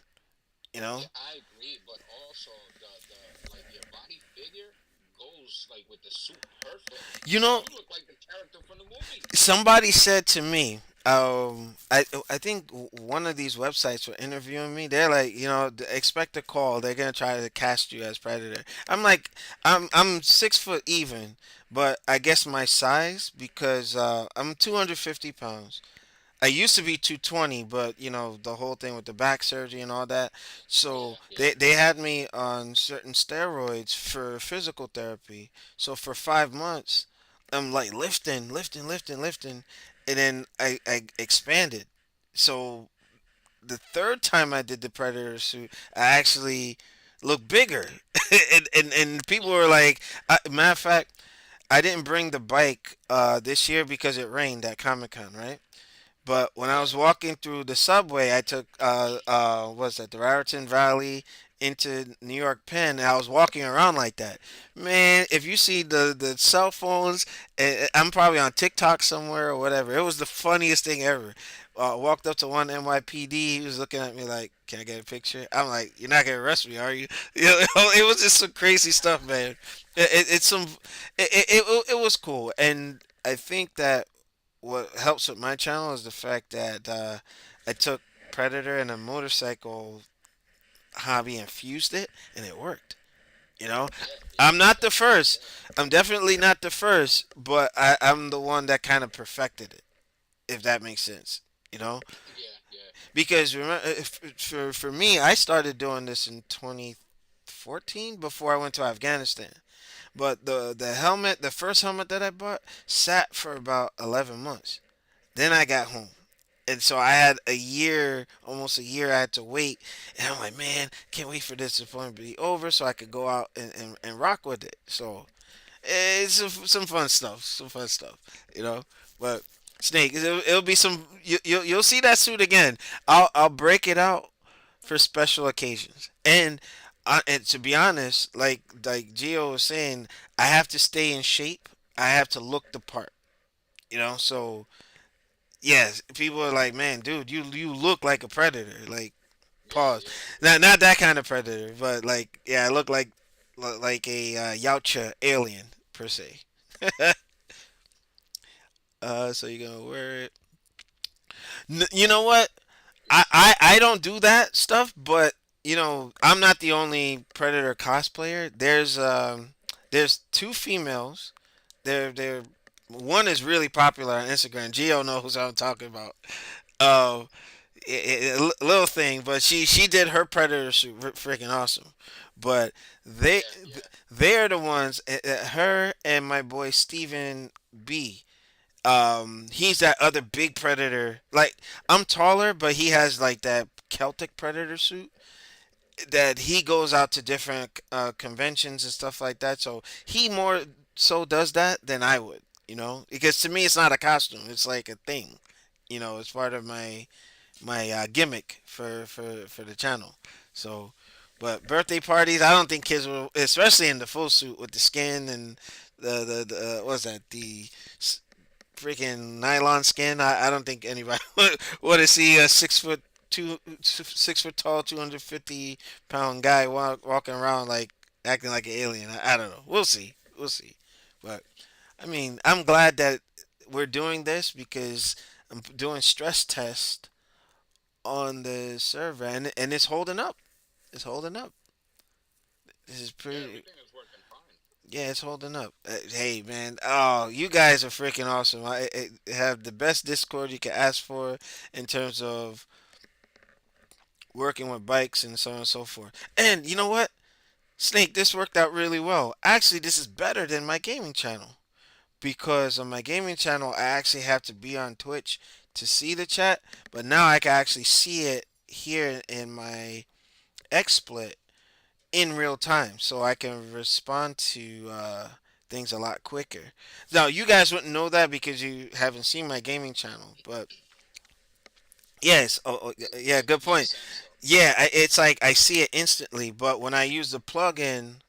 You know, Yeah, I agree, but also the like your body figure goes like with the suit perfect. you Like know, you look like the character from the movie. somebody said to me, I think one of these websites were interviewing me. They're like, expect a call. They're gonna try to cast you as Predator. I'm like, I'm 6 foot even, but I guess my size because I'm 250 pounds. I used to be 220, but the whole thing with the back surgery and all that. So Yeah, they yeah. they had me on certain steroids for physical therapy. So for 5 months, I'm like lifting, and then I expanded. So the third time I did the predator suit, I actually looked bigger, and people were like, matter of fact, I didn't bring the bike this year because it rained at Comic Con, right? But when I was Yeah. walking through the subway, I took what's that, the Raritan Valley into New York Penn, and I was walking around like that. Man, if you see the cell phones, I'm probably on TikTok somewhere or whatever. It was the funniest thing ever. Walked up to one NYPD. He was looking at me like, "Can I get a picture?" I'm like, "You're not gonna arrest me, are you?" It was just some crazy stuff, man. It's some. It was cool, and I think that what helps with my channel is the fact that I took Predator and a motorcycle hobby and fused it, and it worked. You know, Yeah, yeah, I'm not the that's what I'm first. saying. I'm definitely not the first, but I'm the one that kind of perfected it, if that makes sense. You know, Yeah, yeah, because remember, for me, I started doing this in 2014 before I went to Afghanistan. But the helmet, the first helmet that I bought, sat for about 11 months. Then I got home. And so I had a year, almost a year, I had to wait. And I'm like, man, can't wait for this disappointment to be over so I could go out and rock with it. So it's some fun stuff, you know. But Snake, it'll be some. You'll see that suit again. I'll break it out for special occasions. And to be honest, like Gio was saying, I have to stay in shape. I have to look the part. So yes, people are like, man, dude, you look like a predator. Like, Yeah, pause. yeah. Not that kind of predator, but like, yeah, I look like a Yautja alien per se. So you're gonna wear it. You know what? I don't do that stuff, but I'm not the only Predator cosplayer. There's two females. They're one is really popular on Instagram. Gio knows who I'm talking about. Uh, little thing, but she did her Predator suit freaking awesome. But they Yeah, yeah. they're the ones. Her and my boy Steven B. He's that other big predator. Like, I'm taller, but he has like that Celtic predator suit that he goes out to different conventions and stuff like that. So he more so does that than I would, because to me it's not a costume; it's like a thing. It's part of my gimmick for the channel. So, but birthday parties, I don't think kids will, especially in the full suit with the skin and the what's that, the freaking nylon skin. I don't think anybody would to see a 6 foot tall, 250 pound guy walking around like acting like an alien. I don't know. We'll see. We'll see. But I mean, I'm glad that we're doing this because I'm doing stress test on the server, and it's holding up. It's holding up. This is Yeah, pretty. everything is working fine. Yeah, it's holding up. Hey, man. Oh, you guys are freaking awesome. I have the best Discord you can ask for in terms of working with bikes and so on and so forth. And you know what? Snake, this worked out really well. Actually, this is better than my gaming channel. Because on my gaming channel, I actually have to be on Twitch to see the chat. But now I can actually see it here in my XSplit in real time, so I can respond to things a lot quicker. Now, you guys wouldn't know that because you haven't seen my gaming channel, but yes, yeah, good It makes point. sense though. Yeah, it's like I see it instantly, but when I use the plugin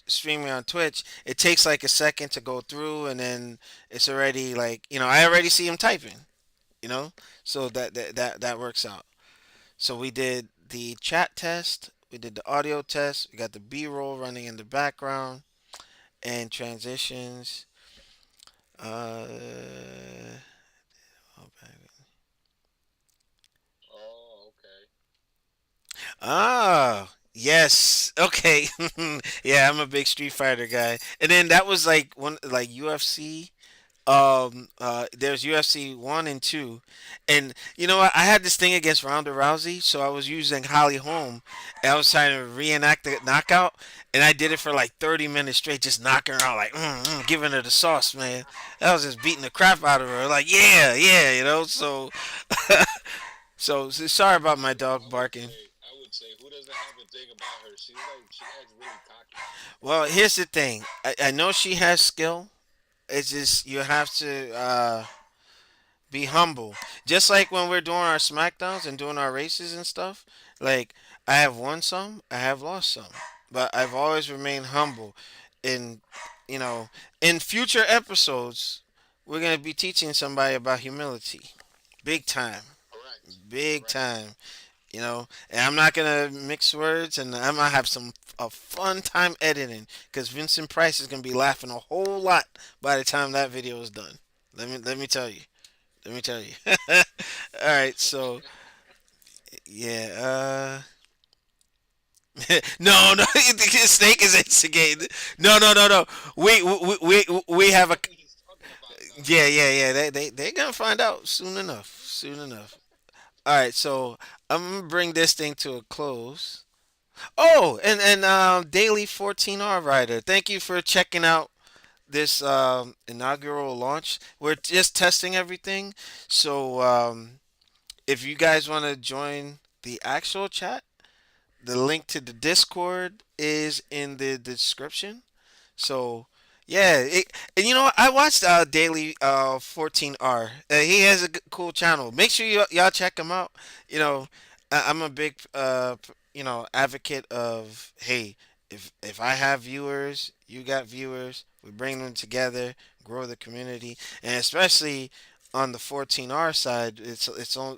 streaming on Twitch, it takes like a second to go through, and then it's already like I already see him typing, you know, so that works out. So we did the chat test, we did the audio test, we got the B-roll running in the background, and transitions. Oh, Oh, okay. yes, okay. Yeah, I'm a big Street Fighter guy, and then that was like one like UFC. There's UFC 1 and 2, and you know what? I had this thing against Ronda Rousey, so I was using Holly Holm, and I was trying to reenact the knockout, and I did it for like 30 minutes straight, just knocking her out, like giving her the sauce, man. I was just beating the crap out of her, like yeah, yeah, So, so sorry about my dog barking. I would say, who doesn't have a thing about her? She acts really cocky. Well, here's the thing. I know she has skill. It's just you have to be humble. Just like when we're doing our smackdowns and doing our races and stuff. Like, I have won some, I have lost some, but I've always remained humble. In you know, in future episodes, we're gonna be teaching somebody about humility, big time, Correct. big Correct. time. And I'm not gonna mix words, and I'm gonna have some a fun time editing because Vincent Price is gonna be laughing a whole lot by the time that video is done. Let me tell you. Let me tell you. All right, so yeah. No, no, the snake is instigating. No, no, no, no. We have a. That's what he's talking about now. Yeah, yeah, yeah. They gonna find out soon enough. Soon enough. All right, so I'm gonna bring this thing to a close. Oh, and Daily 14R Rider. Thank you for checking out this inaugural launch. We're just testing everything. So if you guys want to join the actual chat, the link to the Discord is in the description. So yeah, and you know what? I watched Daily 14R. He has a cool channel. Make sure y'all check him out. I'm a big advocate of, hey, if I have viewers, you got viewers. We bring them together, grow the community, and especially on the 14R side,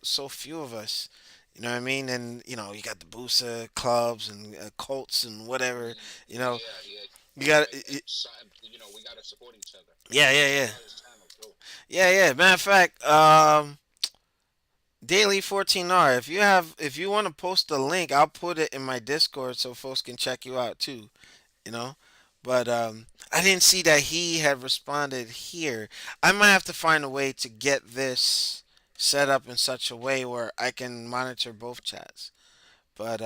so few of us. You know what I mean? And you got the Busa clubs and Colts and whatever. You know, Yeah, yeah, you got so, we gotta support each other. yeah, And yeah, check yeah, out his channel too. yeah, yeah. Matter of fact, Daily 14R. If you want to post the link, I'll put it in my Discord so folks can check you out too. You know, but I didn't see that he had responded here. I might have to find a way to get this set up in such a way where I can monitor both chats. But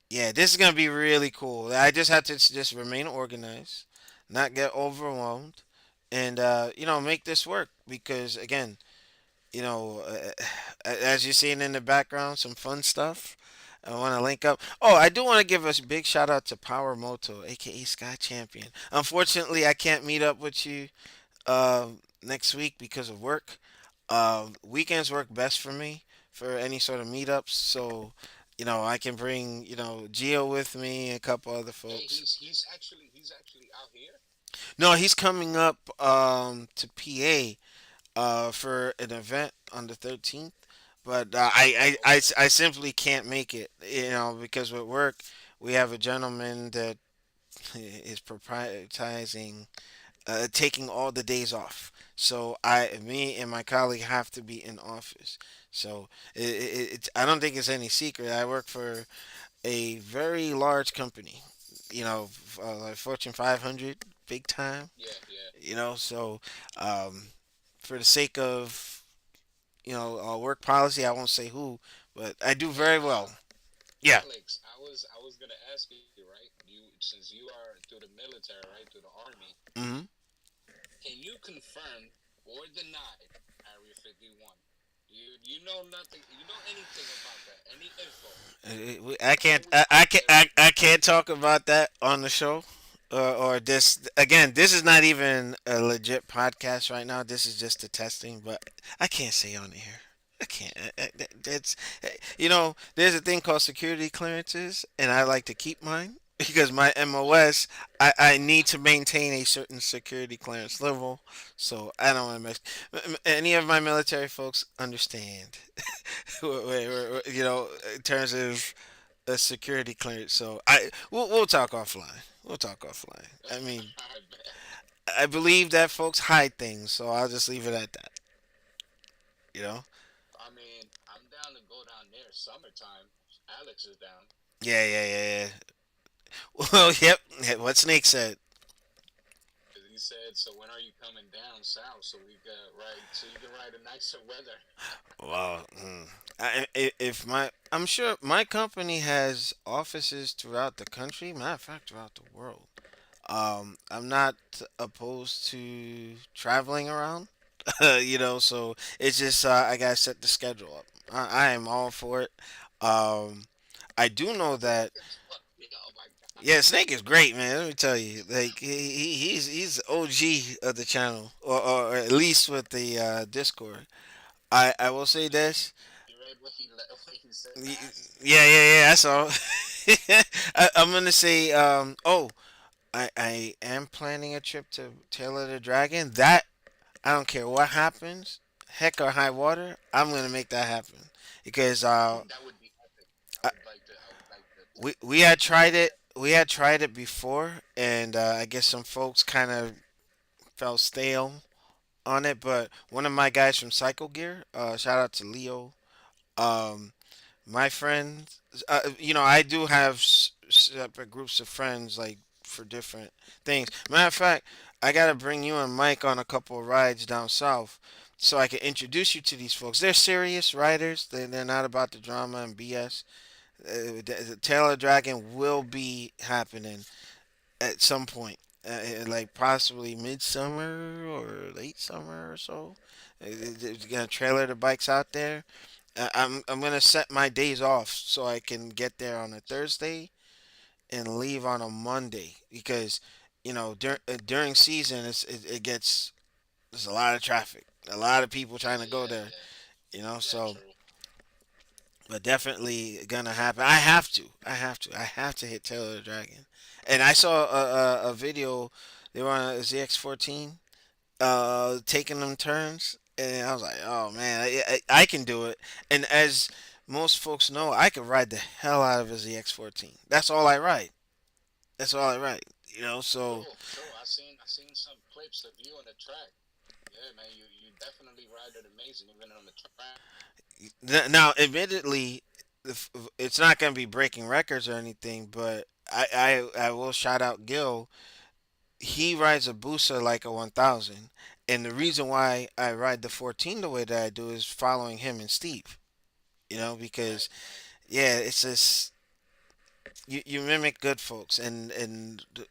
yeah, this is gonna be really cool. I just have to just remain organized, not get overwhelmed, and make this work because again, as you're seeing in the background, some fun stuff. I want to link up. Oh, I do want to give a big shout out to Power Moto, aka Sky Champion. Unfortunately, I can't meet up with you next week because of work. Weekends work best for me for any sort of meetups. So, I can bring Geo with me and a couple other Hey, folks. he's actually out here. No, he's coming up to PA for an event on the 13th. But I Okay. simply can't make it, because with work, we have a gentleman that is prioritizing taking all the days off. So me and my colleague have to be in office. So I don't think it's any secret. I work for a very large company, like Fortune 500, big time. Yeah, yeah. So um, for the sake of work policy, I won't say who, but I do Hey, very well. Yeah. Alex, I was gonna ask you, right? Since you are through the military, right, through the army, Hmm. can you confirm or deny Area 51? You know nothing. You know anything about that? Any info I before can't. we go out there? I can't talk about that on the show. Or this again. This is not even a legit podcast right now. This is just a testing, but I can't say on here. I can't. That's There's a thing called security clearances, and I like to keep mine because my MOS. I need to maintain a certain security clearance level, so I don't want to mess. Any of my military folks understand. In terms of a security clearance. So we'll talk offline. We'll talk offline. I mean, I bet. I believe that folks hide things, so I'll just leave it at that. You know? I mean, I'm down to go down there summertime. Alex is down. Yeah, yeah, yeah, yeah. Well, yep. What Snake said. 'Cause he said, "So when are you coming down south so we can ride? So you can ride a nicer weather." Well, if I'm sure my company has offices throughout the country. Matter of fact, throughout the world. I'm not opposed to traveling around. So it's just I gotta set the schedule up. I am all for it. Um, I do know that Oh my god. yeah, Snake is great, man. Let me tell you, like he's OG of the channel, or at least with the Discord. I will say this. You read what he said Y- last? Yeah, yeah, yeah. That's all. I'm gonna say. Oh, I am planning a trip to Tail of the Dragon. That I don't care what happens, heck or high water, I'm gonna make that happen because That would be epic. I, I would like to we had tried it. We had tried it before, and I guess some folks kind of fell stale on it. But one of my guys from Cycle Gear, shout out to Leo. Um, my friends, I do have separate groups of friends like for different things. Matter of fact, I gotta bring you and Mike on a couple of rides down south so I can introduce you to these folks. They're serious riders. They're not about the drama and BS. The Tail of Dragon will be happening at some point, like possibly midsummer or late summer or so. They're gonna trailer the bikes out there. I'm gonna set my days off so I can get there on a Thursday and leave on a Monday because during season it gets there's a lot of traffic, a lot of people trying to go yeah, there. yeah, yeah, So true. but definitely gonna happen. I have to. I have to. I have to hit Taylor the Dragon. And I saw a video. They were on a ZX14, taking them turns. And I was like, oh man, I can do it. And as most folks know, I could ride the hell out of a ZX14. That's all I ride. That's all I write. So True, true. I seen some clips of you on the track. Yeah, man, you definitely ride it amazing, even on the track. now, admittedly, it's not going to be breaking records or anything, but I will shout out Gil. He rides a Busa like a 1000, and the reason why I ride the 14 the way that I do is following him and Steve. Because Right, right. yeah, it's just you mimic good folks, and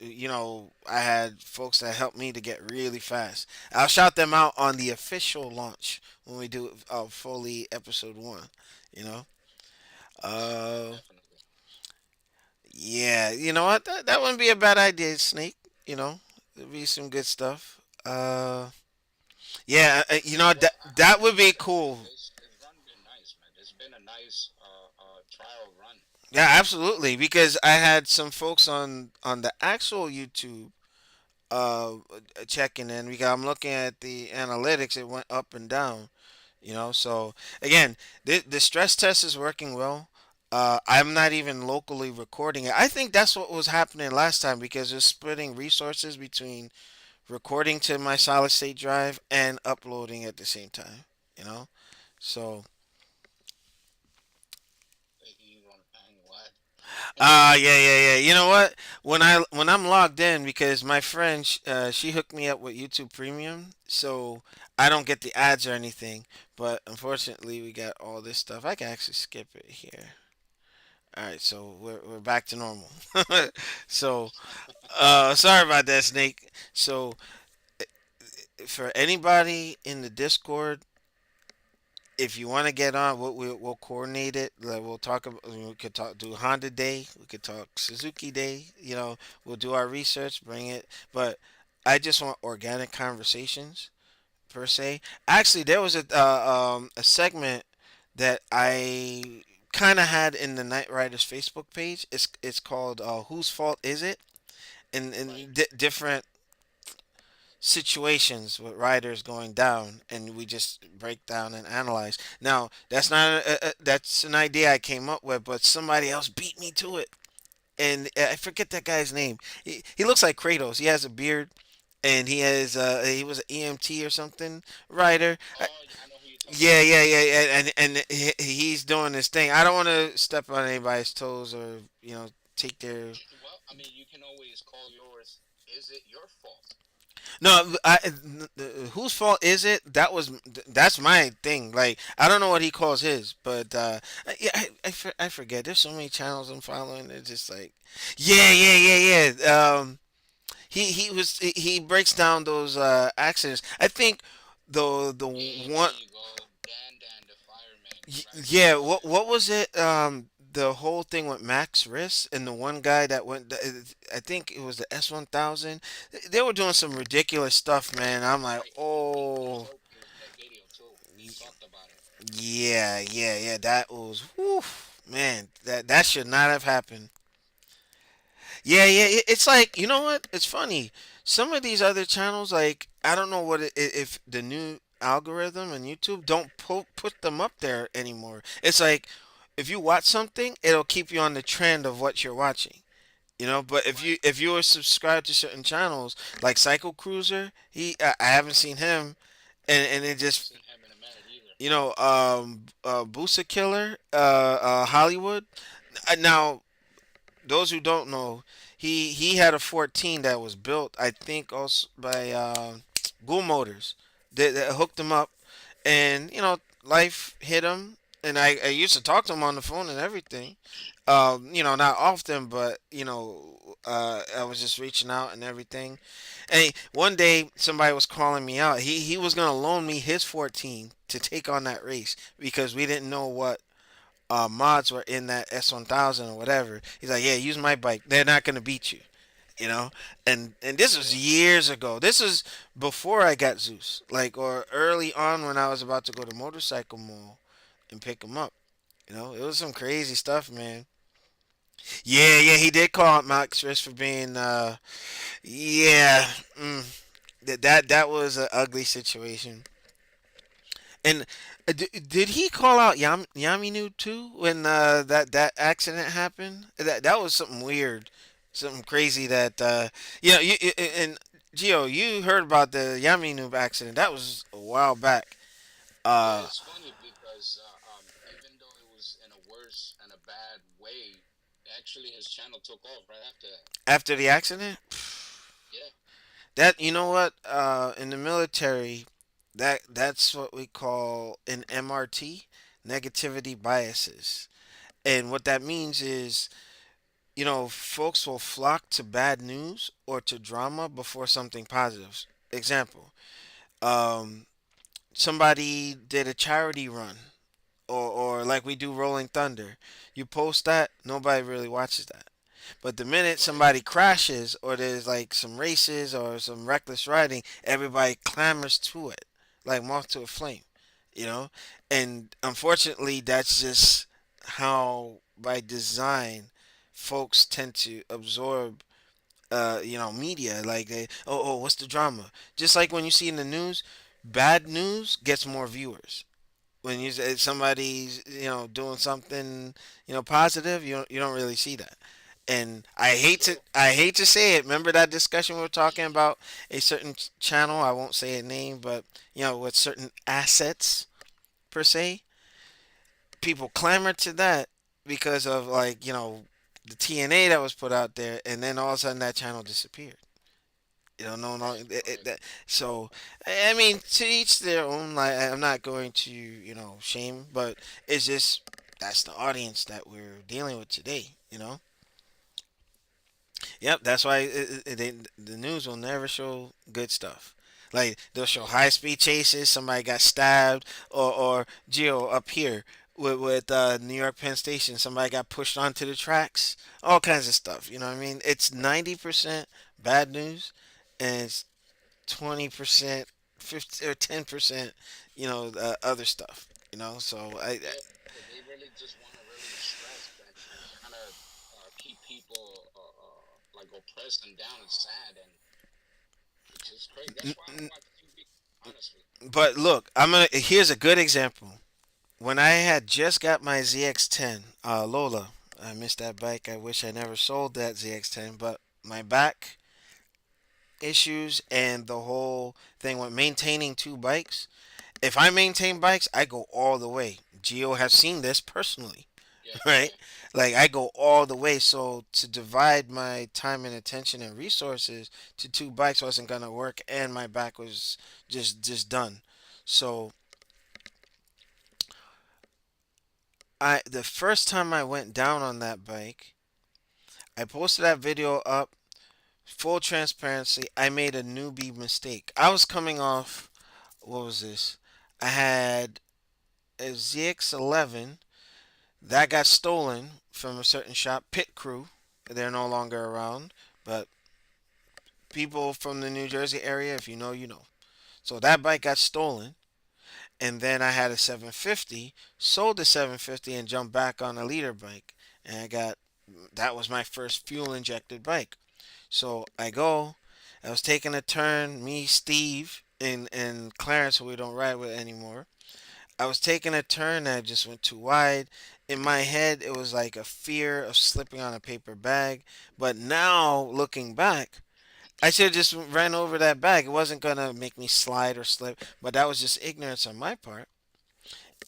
I had folks that helped me to get really fast. I'll shout them out on the official launch when we do fully episode 1. you know Definitely, uh definitely. yeah, you know what, that wouldn't be a bad idea, Snake. There'd be some good stuff. Yeah, Well, that I would be must say, cool. this run been nice, man. It's been a nice trial run. Yeah, absolutely, because I had some folks on the actual YouTube uh checking in, because I'm looking at the analytics. It went up and down. So again, the stress test is working well. I'm not even locally recording it. I think that's what was happening last time, because it's splitting resources between recording to my solid state drive and uploading at the same time. you know so You want to hang what? Yeah, yeah, yeah. You know what? When I'm logged in, because my friend she hooked me up with YouTube Premium, so I don't get the ads or anything. But unfortunately, we got all this stuff. I can actually skip it here. All right, so we're back to normal. So sorry about that, Snake. So for anybody in the Discord, if you want to get on, we'll coordinate it. Like, we'll talk about, we could do Honda Day, we could talk Suzuki Day. We'll do our research, bring it. But I just want organic conversations per se. Actually, there was a segment that I kind of had in the Night Riders Facebook page. It's called "Whose Fault Is It?" and Right. different situations with riders going down, and we just break down and analyze. Now, that's an idea I came up with, but somebody else beat me to it, and I forget that guy's name. He looks like Kratos. He has a beard, and he was an EMT or something rider. Oh, yeah, I know who you're talking Yeah, about. yeah, yeah, yeah, and he's doing this thing. I don't want to step on anybody's toes, or take their. Well, I mean, you can always call yours. Is it your fault? No, whose fault is it? That's my thing. Like, I don't know what he calls his, but yeah, I forget. There's so many channels I'm following. It's just like, yeah, yeah, yeah, yeah. He breaks down those accidents. I think the Yeah, there one. you go. Dan, the fireman. Right. Yeah, Yeah. what was it? The whole thing with Max Riss and the one guy that went. I think it was the S1000. They were doing some ridiculous stuff, man. I'm like, Right. He put a oh, whole that video too. He talked about it. yeah, yeah, yeah. That was, whew, man. That should not have happened. Yeah, yeah. It's like, you know what? It's funny. Some of these other channels, like, I don't know if the new algorithm and YouTube don't put them up there anymore. It's like, if you watch something, it'll keep you on the trend of what you're watching. But if you Right. if you were subscribed to certain channels like Cycle Cruiser, I haven't seen him, and it I haven't just seen him in a minute either. Busa Killer, Hollywood. Now, those who don't know, he had a 14 that was built, I think, also by Ghoul Motors, that hooked him up, and life hit him. And I used to talk to him on the phone and everything. Not often, but I was just reaching out and everything. And one day somebody was calling me out. He was gonna loan me his 14 to take on that race, because we didn't know what mods were in that S1000 or whatever. He's like, yeah, use my bike. They're not gonna beat you. You know, and this was Yeah. years ago. This was before I got Zeus, like, or early on when I was about to go to Motorcycle Mall and pick him up. It was some crazy stuff, man. Yeah, yeah, he did call out Max Risk for being, yeah, that was an ugly situation. And did he call out Yaminu too when that accident happened? That was something weird, something crazy. That and Gio, you heard about the Yaminu accident? That was a while back. Yeah, Uh, it's funny because even though it was in a worse and a bad way, actually his channel took off right after that. After the accident, Yeah, that you know what? In the military, that's what we call an MRT, negativity biases. And what that means is, folks will flock to bad news or to drama before something positive. Example, um, somebody did a charity run, or like we do Rolling Thunder. You post that, nobody really watches that. But the minute right. somebody crashes or there's like some races or some reckless riding, everybody clamors to it, like moth to a flame, you know? And unfortunately, that's just how, by design, folks tend to absorb, media. Like, what's the drama? Just like when you see in the news, bad news gets more viewers when somebody's doing something positive, you don't really see that. And True. I hate to say it. Remember that discussion we were talking about a certain channel? I won't say a name, but with certain assets per se, people clamor to that because of, like, the TNA that was put out there, and then all of a sudden that channel disappeared. No, Right, right. so I mean, to each their own. Like, I'm not going to, shame, but it's just that's the audience that we're dealing with today. Yep, that's why the news will never show good stuff. Like, they'll show Yeah, high speed chases, somebody got stabbed, or Geo up here with New York Penn Station, somebody got pushed onto the tracks, all kinds of stuff. You know what I mean? It's 90% bad news, and it's 20%, 50 or 10%, other stuff. So yeah. They really just want to really stress and kind of keep people like oppressed and down and sad, and it's just crazy. That's why I don't watch TV, honestly. but look, here's a good example. When I had just got my ZX10 Lola, I missed that bike. I wish I never sold that ZX10, but my back issues and the whole thing with maintaining two bikes. If I maintain bikes, I go all the way. Geo has seen this personally, Yeah, right? yeah. Like, I go all the way. So to divide my time and attention and resources to two bikes wasn't gonna work, and my back was just done. So the first time I went down on that bike, I posted that video up. Full transparency, I made a newbie mistake. I was coming off, what was this? I had a ZX11 that got stolen from a certain shop, Pit Crew. They're no longer around, but people from the New Jersey area, if you know, you know. So that bike got stolen, and then I had a 750, sold the 750, and jumped back on a leader bike, and that was my first fuel injected bike. So I was taking a turn, me, Steve, and Clarence, who we don't ride with anymore. I was taking a turn that just went too wide. In my head, it was like a fear of slipping on a paper bag. But now, looking back, I should have just ran over that bag. It wasn't going to make me slide or slip, but that was just ignorance on my part.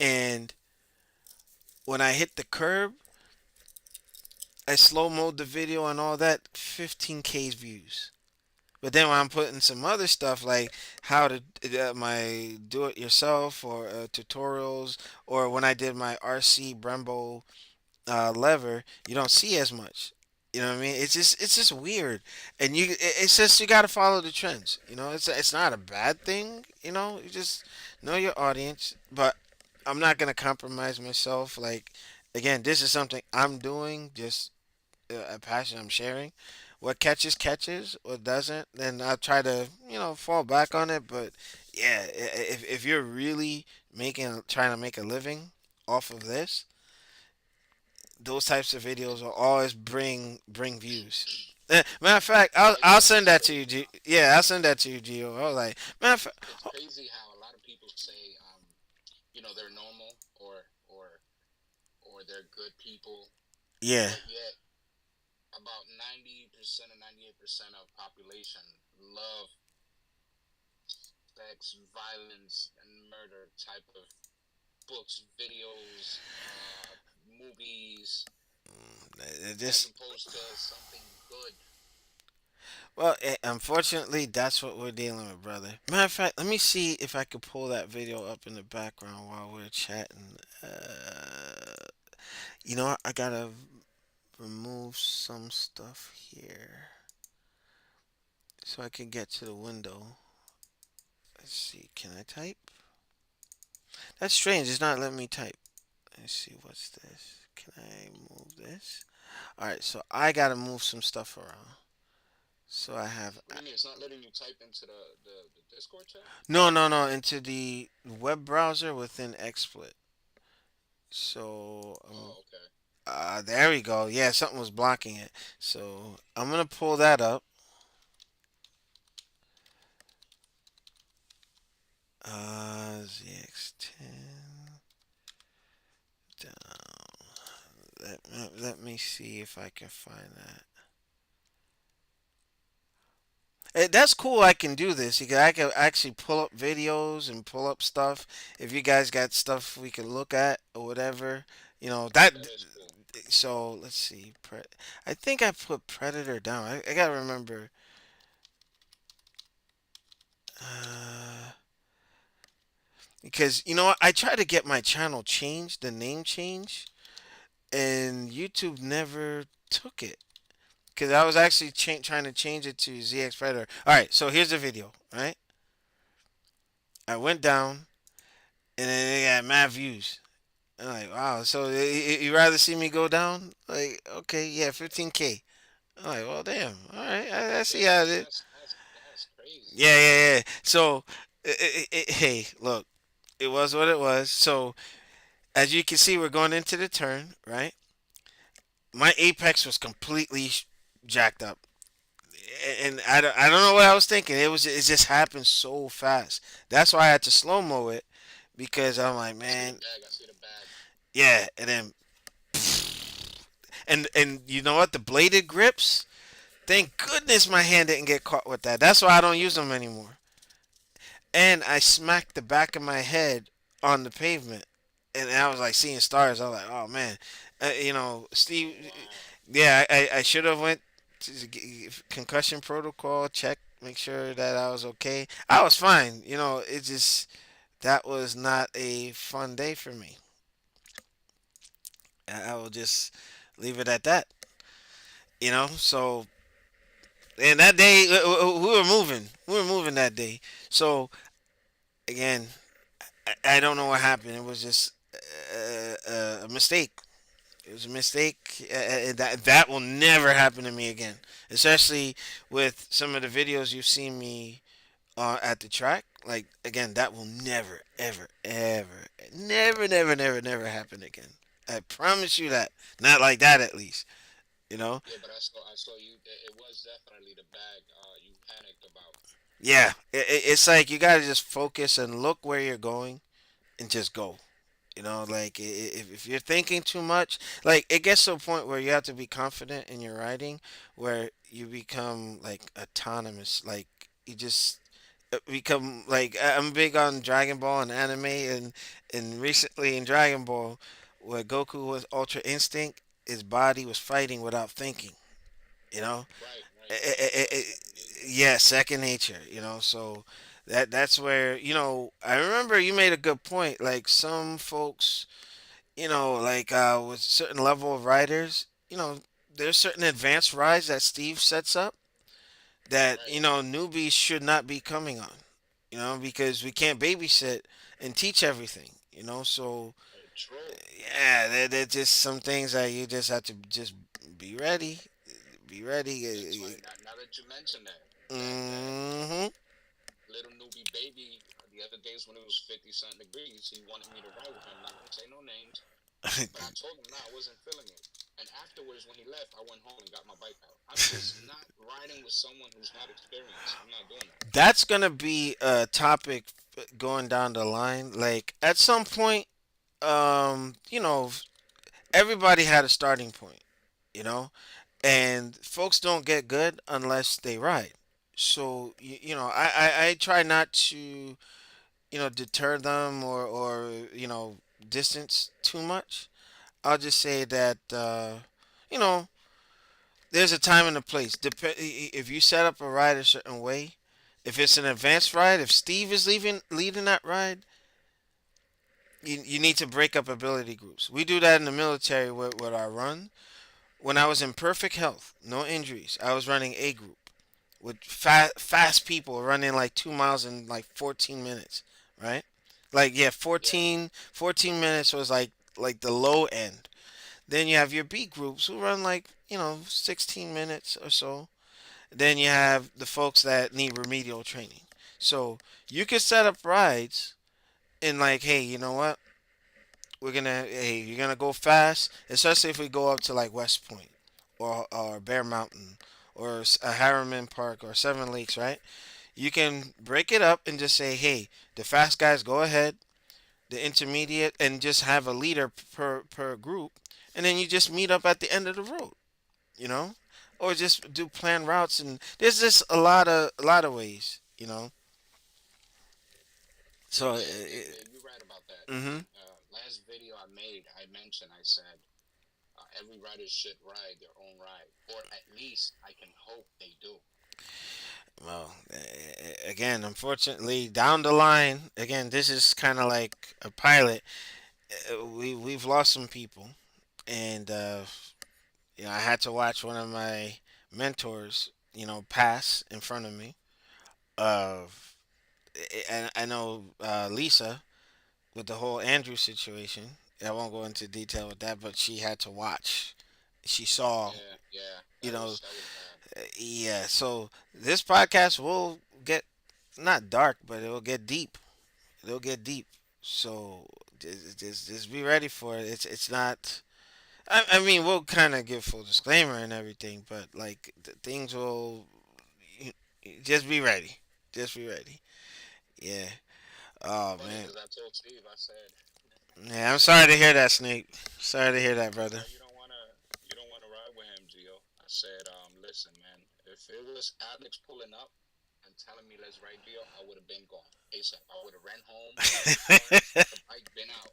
And when I hit the curb, I slow mode the video and all that, 15K views. But then when I'm putting some other stuff like how to my do it yourself or tutorials, or when I did my RC Brembo lever, you don't see as much. You know what I mean? It's just weird, and it's just you got to follow the trends. It's not a bad thing. You just know your audience, but I'm not gonna compromise myself. Like, again, this is something I'm doing, just a passion I'm sharing. What catches catches, what doesn't, then I'll try to fall back on it. But yeah, if you're really trying to make a living off of this, those types of videos will always bring views. Matter of fact, I'll It's send that to you. crazy. Yeah, I'll send that to you, Gio. I was like, matter of fact, It's crazy how a lot of people say. they're normal, or they're good people, Yeah. but yet about 90% or 98% of population love sex, violence, and murder type of books, videos, movies, as Just opposed to something good. well, unfortunately, that's what we're dealing with, brother. Matter of fact, let me see if I could pull that video up in the background while we're chatting. You know what? I gotta remove some stuff here so I can get to the window. Let's see. Can I type? That's strange. It's not letting me type. Let's see. What's this? Can I move this? All right. So I gotta move some stuff around. So I have What do you mean? It's not letting you type into the Discord chat? no into the web browser within XSplit. So Oh, okay. there we go. Yeah, something was blocking it. So I'm gonna pull that up. ZX10 down. Let me see if I can find that. That's cool. I can do this. I can actually pull up videos and pull up stuff. If you guys got stuff we can look at or whatever, you know that. That is cool. So let's see. I think I put Predator down. I gotta remember. Uh, because you know what? I tried to get my channel changed, the name changed, and YouTube never took it. Because I was actually trying to change it to ZX Predator. All right, so here's the video. Right, I went down, and then it got mad views. I'm like, wow. So you rather see me go down? Like, okay, yeah, 15K. I'm like, well, damn. All right, I see how it Damn, is. that's crazy. Yeah, yeah, yeah. So, hey, look, it was what it was. So, as you can see, we're going into the turn, right? My apex was completely jacked up, and I don't know what I was thinking. It just happened so fast. That's why I had to slow mo it because I'm like, I see the man, bag. I see the bag. yeah. And then, and you know what? The bladed grips. Thank goodness my hand didn't get caught with that. That's why I don't use them anymore. And I smacked the back of my head on the pavement, and I was like seeing stars. I was like, oh man, Steve. Wow. Yeah, I should have went to the concussion protocol, check, make sure that I was okay. I was fine. It just that was not a fun day for me. I will just leave it at that. So and that day we were moving. We were moving that day. So again, I don't know what happened. It was just a mistake. It was a mistake. That will never happen to me again. Especially with some of the videos you've seen me at the track. Like again, that will never, ever, ever, never happen again. I promise you that. Not like that, at least. You know. Yeah, but I saw you. It was definitely the bag. You panicked about. Yeah. It's like you gotta just focus and look where you're going and just go. Like if you're thinking too much, like it gets to a point where you have to be confident in your writing, where you become like autonomous, like you just become like I'm big on Dragon Ball and anime, and recently in Dragon Ball, where Goku was Ultra Instinct, his body was fighting without thinking. You know, Right, Eh, right. eh, eh, eh, eh, Second nature. yeah, second nature. So that's where I remember you made a good point. Like some folks, like with certain level of riders, there's certain advanced rides that Steve sets up that Right. newbies should not be coming on. Because we can't babysit and teach everything. So True. yeah, they're just some things that you just have to just be ready, be It's ready. funny. Now that you mention that, that Hmm. little newbie baby, the other days when it was 50 something degrees, he wanted me to ride with him. Not gonna say no names, but I told him, nah, I wasn't feeling it. And afterwards, when he left, I went home and got my bike out. I'm just not riding with someone who's not experienced. I'm not doing that. That's gonna be a topic going down the line. Like at some point, you know, everybody had a starting point, you know, and folks don't get good unless they ride. So I try not to deter them or distance too much. I'll just say that you know there's a time and a place. If you set up a ride a certain way, if it's an advanced ride, if Steve is leading that ride, you need to break up ability groups. We do that in the military with our run. When I was in perfect health, no injuries, I was running A group with fast people running like 2 miles in like 14 minutes, right? Like yeah, Yeah, 14 minutes was like the low end. Then you have your B groups who run like 16 minutes or so. Then you have the folks that need remedial training. So you can set up rides and like, hey, you know what? Hey, you're gonna go fast, especially if we go up to like West Point or Bear Mountain or a Harriman Park or Seven Lakes, right? You can break it up and just say, hey, the fast guys go ahead, the intermediate, and just have a leader per group, and then you just meet up at the end of the road, you know, or just do planned routes, and there's just a lot of ways, you know. So, yeah, you're right about that. mm-hmm. Last video I made, I mentioned, I said, every rider should ride their own ride, or at least I can hope they do. Well, again, unfortunately, down the line, again, this is kind of like a pilot. We've lost some people, and I had to watch one of my mentors, pass in front of me. Uh, and I know Lisa with the whole Andrew situation. I won't go into detail with that, but she had to watch. She saw, Yeah, yeah, you know, that was bad. yeah. So this podcast will get not dark, but it will get deep. It'll get deep. So just be ready for it. It's not. I mean, we'll kind of give full disclaimer and everything, but like things will. Just be ready. Just be ready. Yeah. It's Oh funny man. because I told Steve, Yeah, I I'm said, sorry to hear that, Snake. Sorry to hear that, he brother. said you don't wanna ride with him, Gio. I said, listen, man, if it was Alex pulling up and telling me let's ride Gio, I would have been gone ASAP. I would have ran home, got the car, got the bike, been out.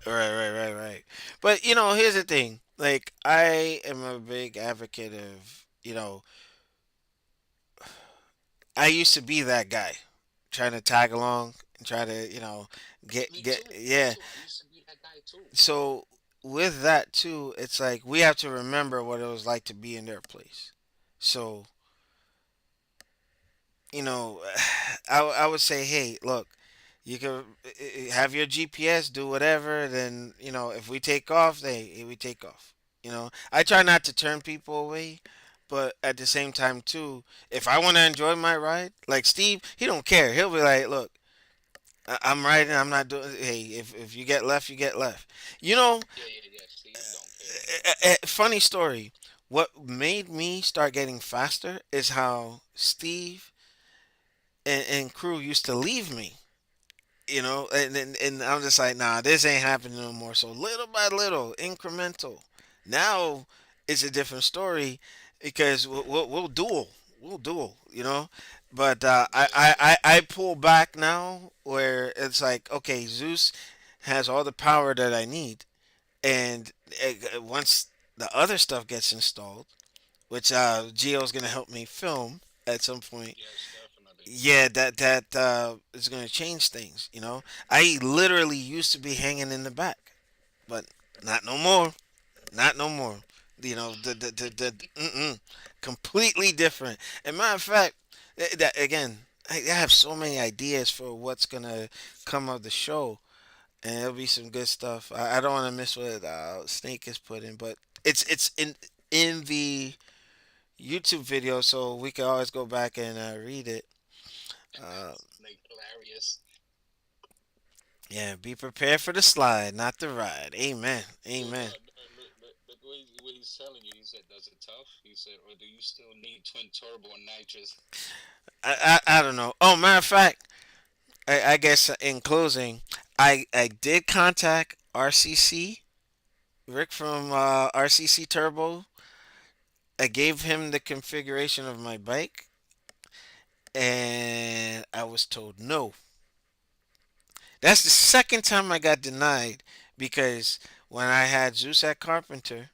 Right. But here's the thing. Like, I am a big advocate of, I used to be that guy trying to tag along and try to, Me yeah. too. I used to be that guy too. So with that too, it's like we have to remember what it was like to be in their place. So, you know, I would say, hey, look, you can have your GPS do whatever. Then if we take off, we take off. I try not to turn people away, but at the same time too, if I want to enjoy my ride, like Steve, he don't care. He'll be like, look, I'm riding. I'm not doing. Hey, if you get left, you get left. You know, Yeah. Steve don't care. funny story. What made me start getting faster is how Steve and crew used to leave me. And I'm just like, nah, this ain't happening no more. So little by little, incremental. Now it's a different story because we'll duel, But Yeah, I pull back now where it's like, okay, Zeus has all the power that I need, and once the other stuff gets installed, which Geo's gonna help me film at some point, yes, definitely. yeah, that is going to change things. I literally used to be hanging in the back, but not no more. Not no more. Completely different. And matter of fact, that again, I have so many ideas for what's gonna come of the show, and it'll be some good stuff. I don't want to miss what Snake has put in, but it's in the YouTube video, so we can always go back and read it. Uh, Like hilarious. Yeah, be prepared for the slide, not the ride. Amen. Look, Amen. look what he's telling you. He said, "Does it tough?" He said, "Or do you still need twin turbo and nitrous?" I don't know. Oh, matter of fact, I guess in closing, I did contact RCC Rick from RCC Turbo. I gave him the configuration of my bike, and I was told no. That's the second time I got denied because when I had Zeus at Carpenter,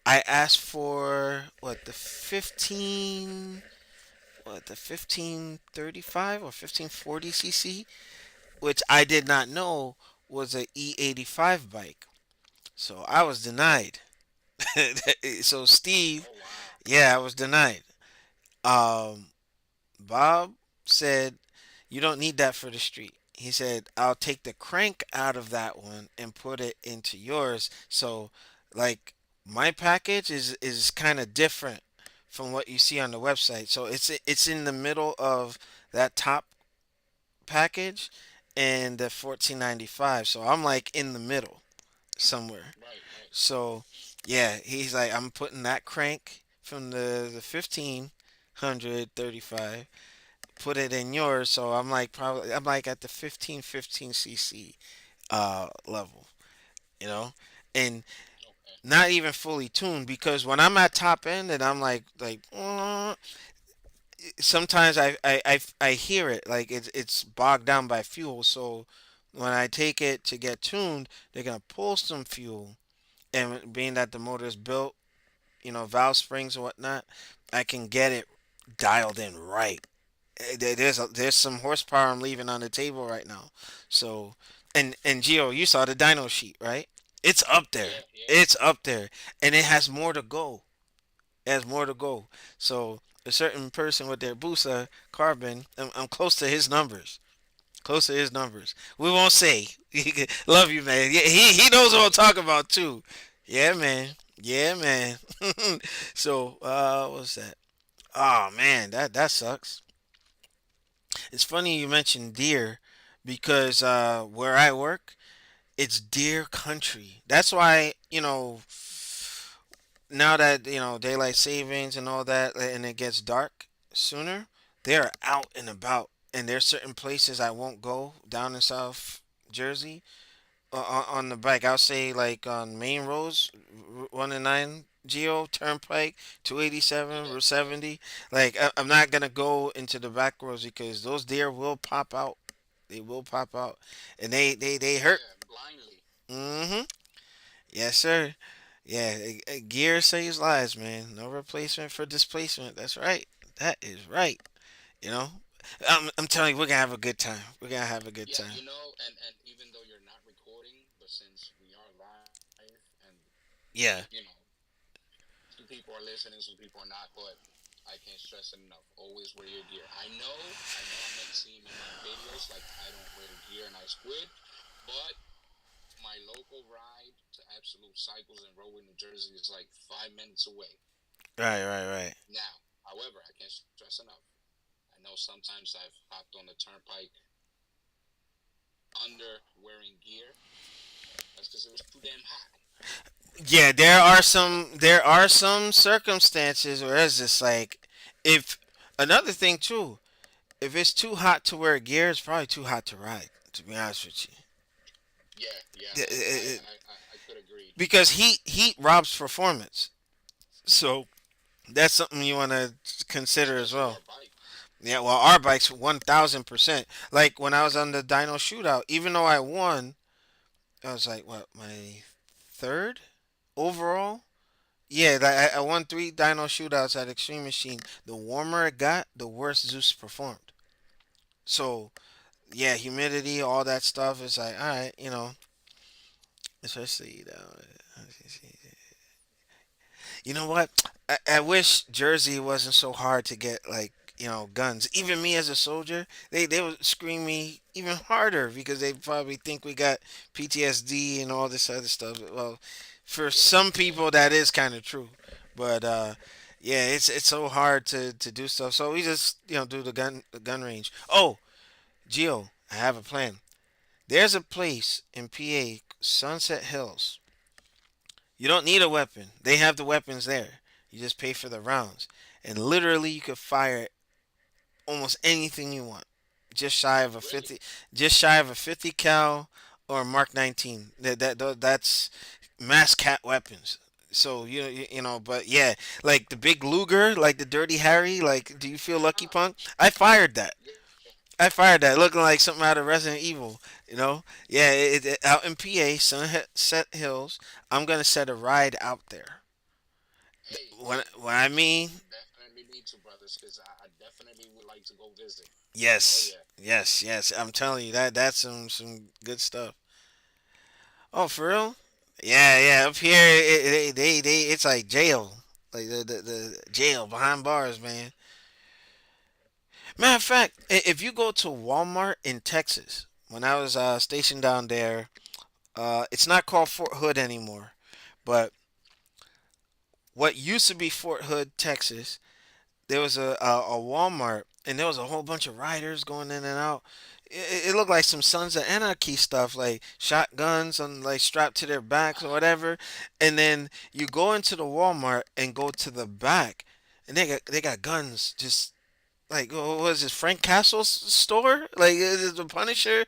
I asked for the 1535 or 1540 cc, which I did not know was a E85 bike. So I was denied. So Steve, Oh wow! yeah, I was denied. Um, Bob said, "You don't need that for the street." He said, "I'll take the crank out of that one and put it into yours." So, like, my package is kind of different from what you see on the website. So it's in the middle of that top package and the 1495. So I'm like in the middle somewhere. Right, right. So yeah, he's like, I'm putting that crank from the 1535, put it in yours. So I'm like at the 1515 cc level, you know, and Okay. not even fully tuned because when I'm at top end and I'm like sometimes I hear it like it's bogged down by fuel. So when I take it to get tuned, they're gonna pull some fuel, and being that the motor is built, valve springs and whatnot, I can get it dialed in right. There's some horsepower I'm leaving on the table right now. So, and Gio, you saw the dyno sheet, right? It's up there. Yeah, yeah. It's up there, and it has more to go. It has more to go. So a certain person with their Busa carbon, I'm close to his numbers. Close to his numbers. We won't say. Love you, man. Yeah, he knows what I'm talking about too. Yeah, man. Yeah, man. So what's that? Oh man, that sucks. It's funny you mentioned deer because where I work, it's deer country. That's why now that daylight savings and all that, and it gets dark sooner, they're out and about. And there's certain places I won't go down in South Jersey on the bike. I'll say like on main roads, 1 and 9 Geo Turnpike, 287, Yeah, Route yeah, 70. Like I'm not gonna go into the back roads because those deer will pop out. They will pop out, and they hurt. yeah. Blindly. Mm-hmm. Yes, sir. Yeah, gear saves lives, man. No replacement for displacement. That's right. That is right. You know, I'm telling you, we're gonna have a good time. We're gonna have a good Yeah, time. and even though you're not recording, but since we are live, and Yeah. some people are listening, some people are not, but I can't stress it enough. Always wear your gear. I know, I might see him in my videos like I don't wear gear and I squid, but my local ride to Absolute Cycles in Rowan, New Jersey is like 5 minutes away. Right. Right. Right. Now, however, I can't stress enough. I know sometimes I've hopped on the turnpike under wearing gear. That's because it was too damn hot. Yeah, there are some circumstances where it's just like if another thing too, if it's too hot to wear gear, it's probably too hot to ride. To be honest with you, Yeah, yeah, Yeah, I could agree. because heat robs performance. So that's something you want to consider as Especially well. our bikes. Yeah, well, our bikes 1,000%. Like when I was on the dyno shootout, even though I won, I was like what my third overall. Yeah, like I won 3 dyno shootouts at Extreme Machine. The warmer it got, the worse Zeus performed. So yeah, humidity, all that stuff is like, all right, especially you know what? I wish Jersey wasn't so hard to get like guns. Even me as a soldier, they would scream me even harder because they probably think we got PTSD and all this other stuff. Well, for Yeah, some yeah. people that is kind of true, but yeah, it's so hard to do stuff. So we just do the gun range. Oh, Geo, I have a plan. There's a place in PA, Sunset Hills. You don't need a weapon. They have the weapons there. You just pay for the rounds, and literally you could fire almost anything you want. Just shy of a Really? 50, just shy of a 50 cal or a Mark 19. That's mass cat weapons. So you know, but yeah, like the big Luger, like the Dirty Harry, like do you feel lucky, Ah, punk? I fired that. yeah. I fired that, looking like something out of Resident Evil. You know, yeah, out in PA, Sunset Hills. I'm gonna set a ride out there. Hey, When I mean, we definitely need to, brothers, because I definitely would like to go visit. Oh yes, yeah. yes, yes. I'm telling you that's some good stuff. Oh, for real? Yeah, yeah. Up here, it's like jail, like the jail behind bars, man. Matter of fact, if you go to Walmart in Texas, when I was stationed down there, it's not called Fort Hood anymore, but what used to be Fort Hood, Texas, there was a Walmart, and there was a whole bunch of riders going in and out. It looked like some Sons of Anarchy stuff, like shotguns and like strapped to their backs or whatever. And then you go into the Walmart and go to the back, and they got guns just like what was this Frank Castle's store? Like is the Punisher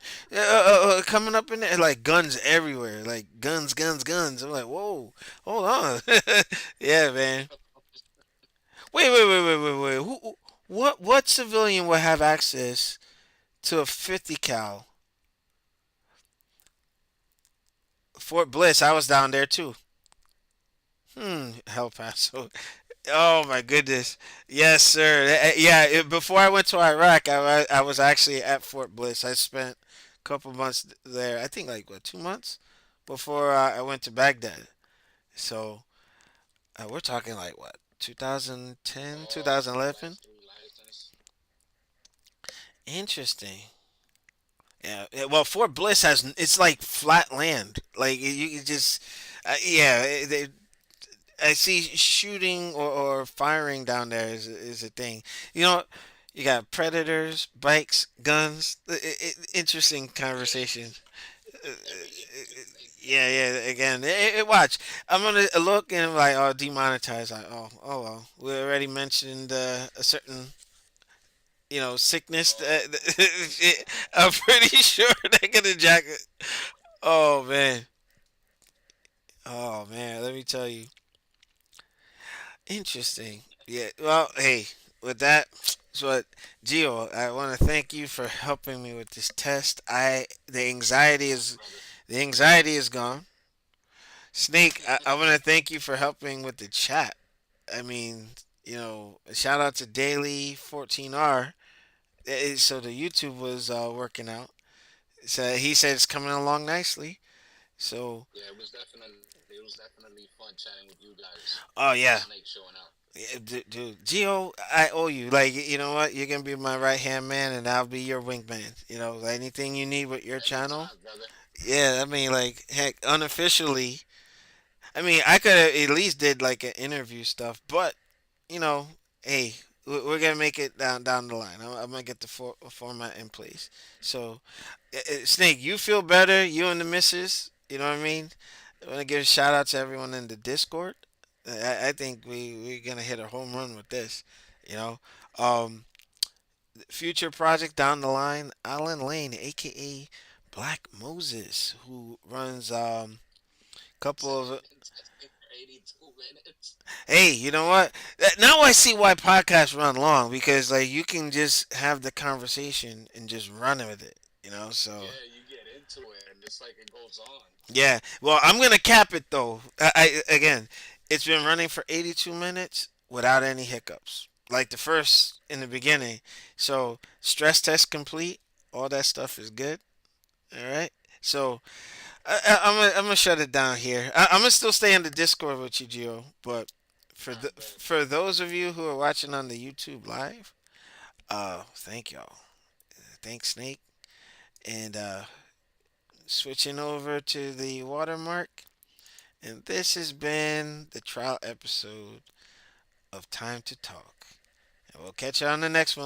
coming up in there? Like guns everywhere, like guns, guns, guns. I'm like, whoa, hold on, yeah, man. Wait. What civilian would have access to a 50 cal? Fort Bliss. I was down there too. El Paso. Oh my goodness. Yes, sir. Yeah. Before I went to Iraq, I was actually at Fort Bliss. I spent a couple months there. I think like what 2 months before I went to Baghdad. So we're talking like what 2010, Oh, so you 2011. went through license? Interesting. Yeah, well, Fort Bliss has it's like flat land. Like you just, yeah. I see shooting or firing down there is a thing. You know, you got predators, bikes, guns. Interesting conversation. Uh, uh, yeah, yeah. Again, watch. I'm gonna look and like, oh, demonetize. Like, oh well. We already mentioned a certain sickness. Oh, I'm pretty sure they're gonna jack it. Oh man. Oh man. Let me tell you. Interesting. Yeah. Well, hey, with that, so Gio, I want to thank you for helping me with this test. anytime, brother. The anxiety is gone. Snake, I want to thank you for helping with the chat. I mean, shout out to Daily 14R. So the YouTube was working out. So he said it's coming along nicely. So, Yeah, it was definitely fun chatting with you guys. oh And yeah, Snake showing out. yeah, dude, Gio, I owe you. Like, you know what? You're gonna be my right hand man, and I'll be your wingman. Like, anything you need with your channel. Anytime, brother. Yeah, I mean, like, heck, unofficially. I mean, I could have at least did like an interview stuff, but you know, hey, we're gonna make it down the line. I'm gonna get the format in place. So, Snake, you feel better, you and the missus. You know what I mean? I want to give a shout out to everyone in the Discord. I think we're gonna hit a home run with this. You know, um, future project down the line, Alan Lane, aka Black Moses, who runs couple of. Testing for 82 minutes. Hey, you know what? Now I see why podcasts run long because like you can just have the conversation and just run with it. So Yeah, you get into it, and it's like it goes on. yeah. Well, I'm gonna cap it though. Again, it's been running for 82 minutes without any hiccups. Like the first in the beginning. So stress test complete. All that stuff is good. All right. So I'm gonna shut it down here. I'm gonna still stay in the Discord with you, Gio. But All right, bet. for those of you who are watching on the YouTube live, thank y'all. Thanks, Snake. And switching over to the watermark. And this has been the trial episode of Time to Talk. And we'll catch you on the next one.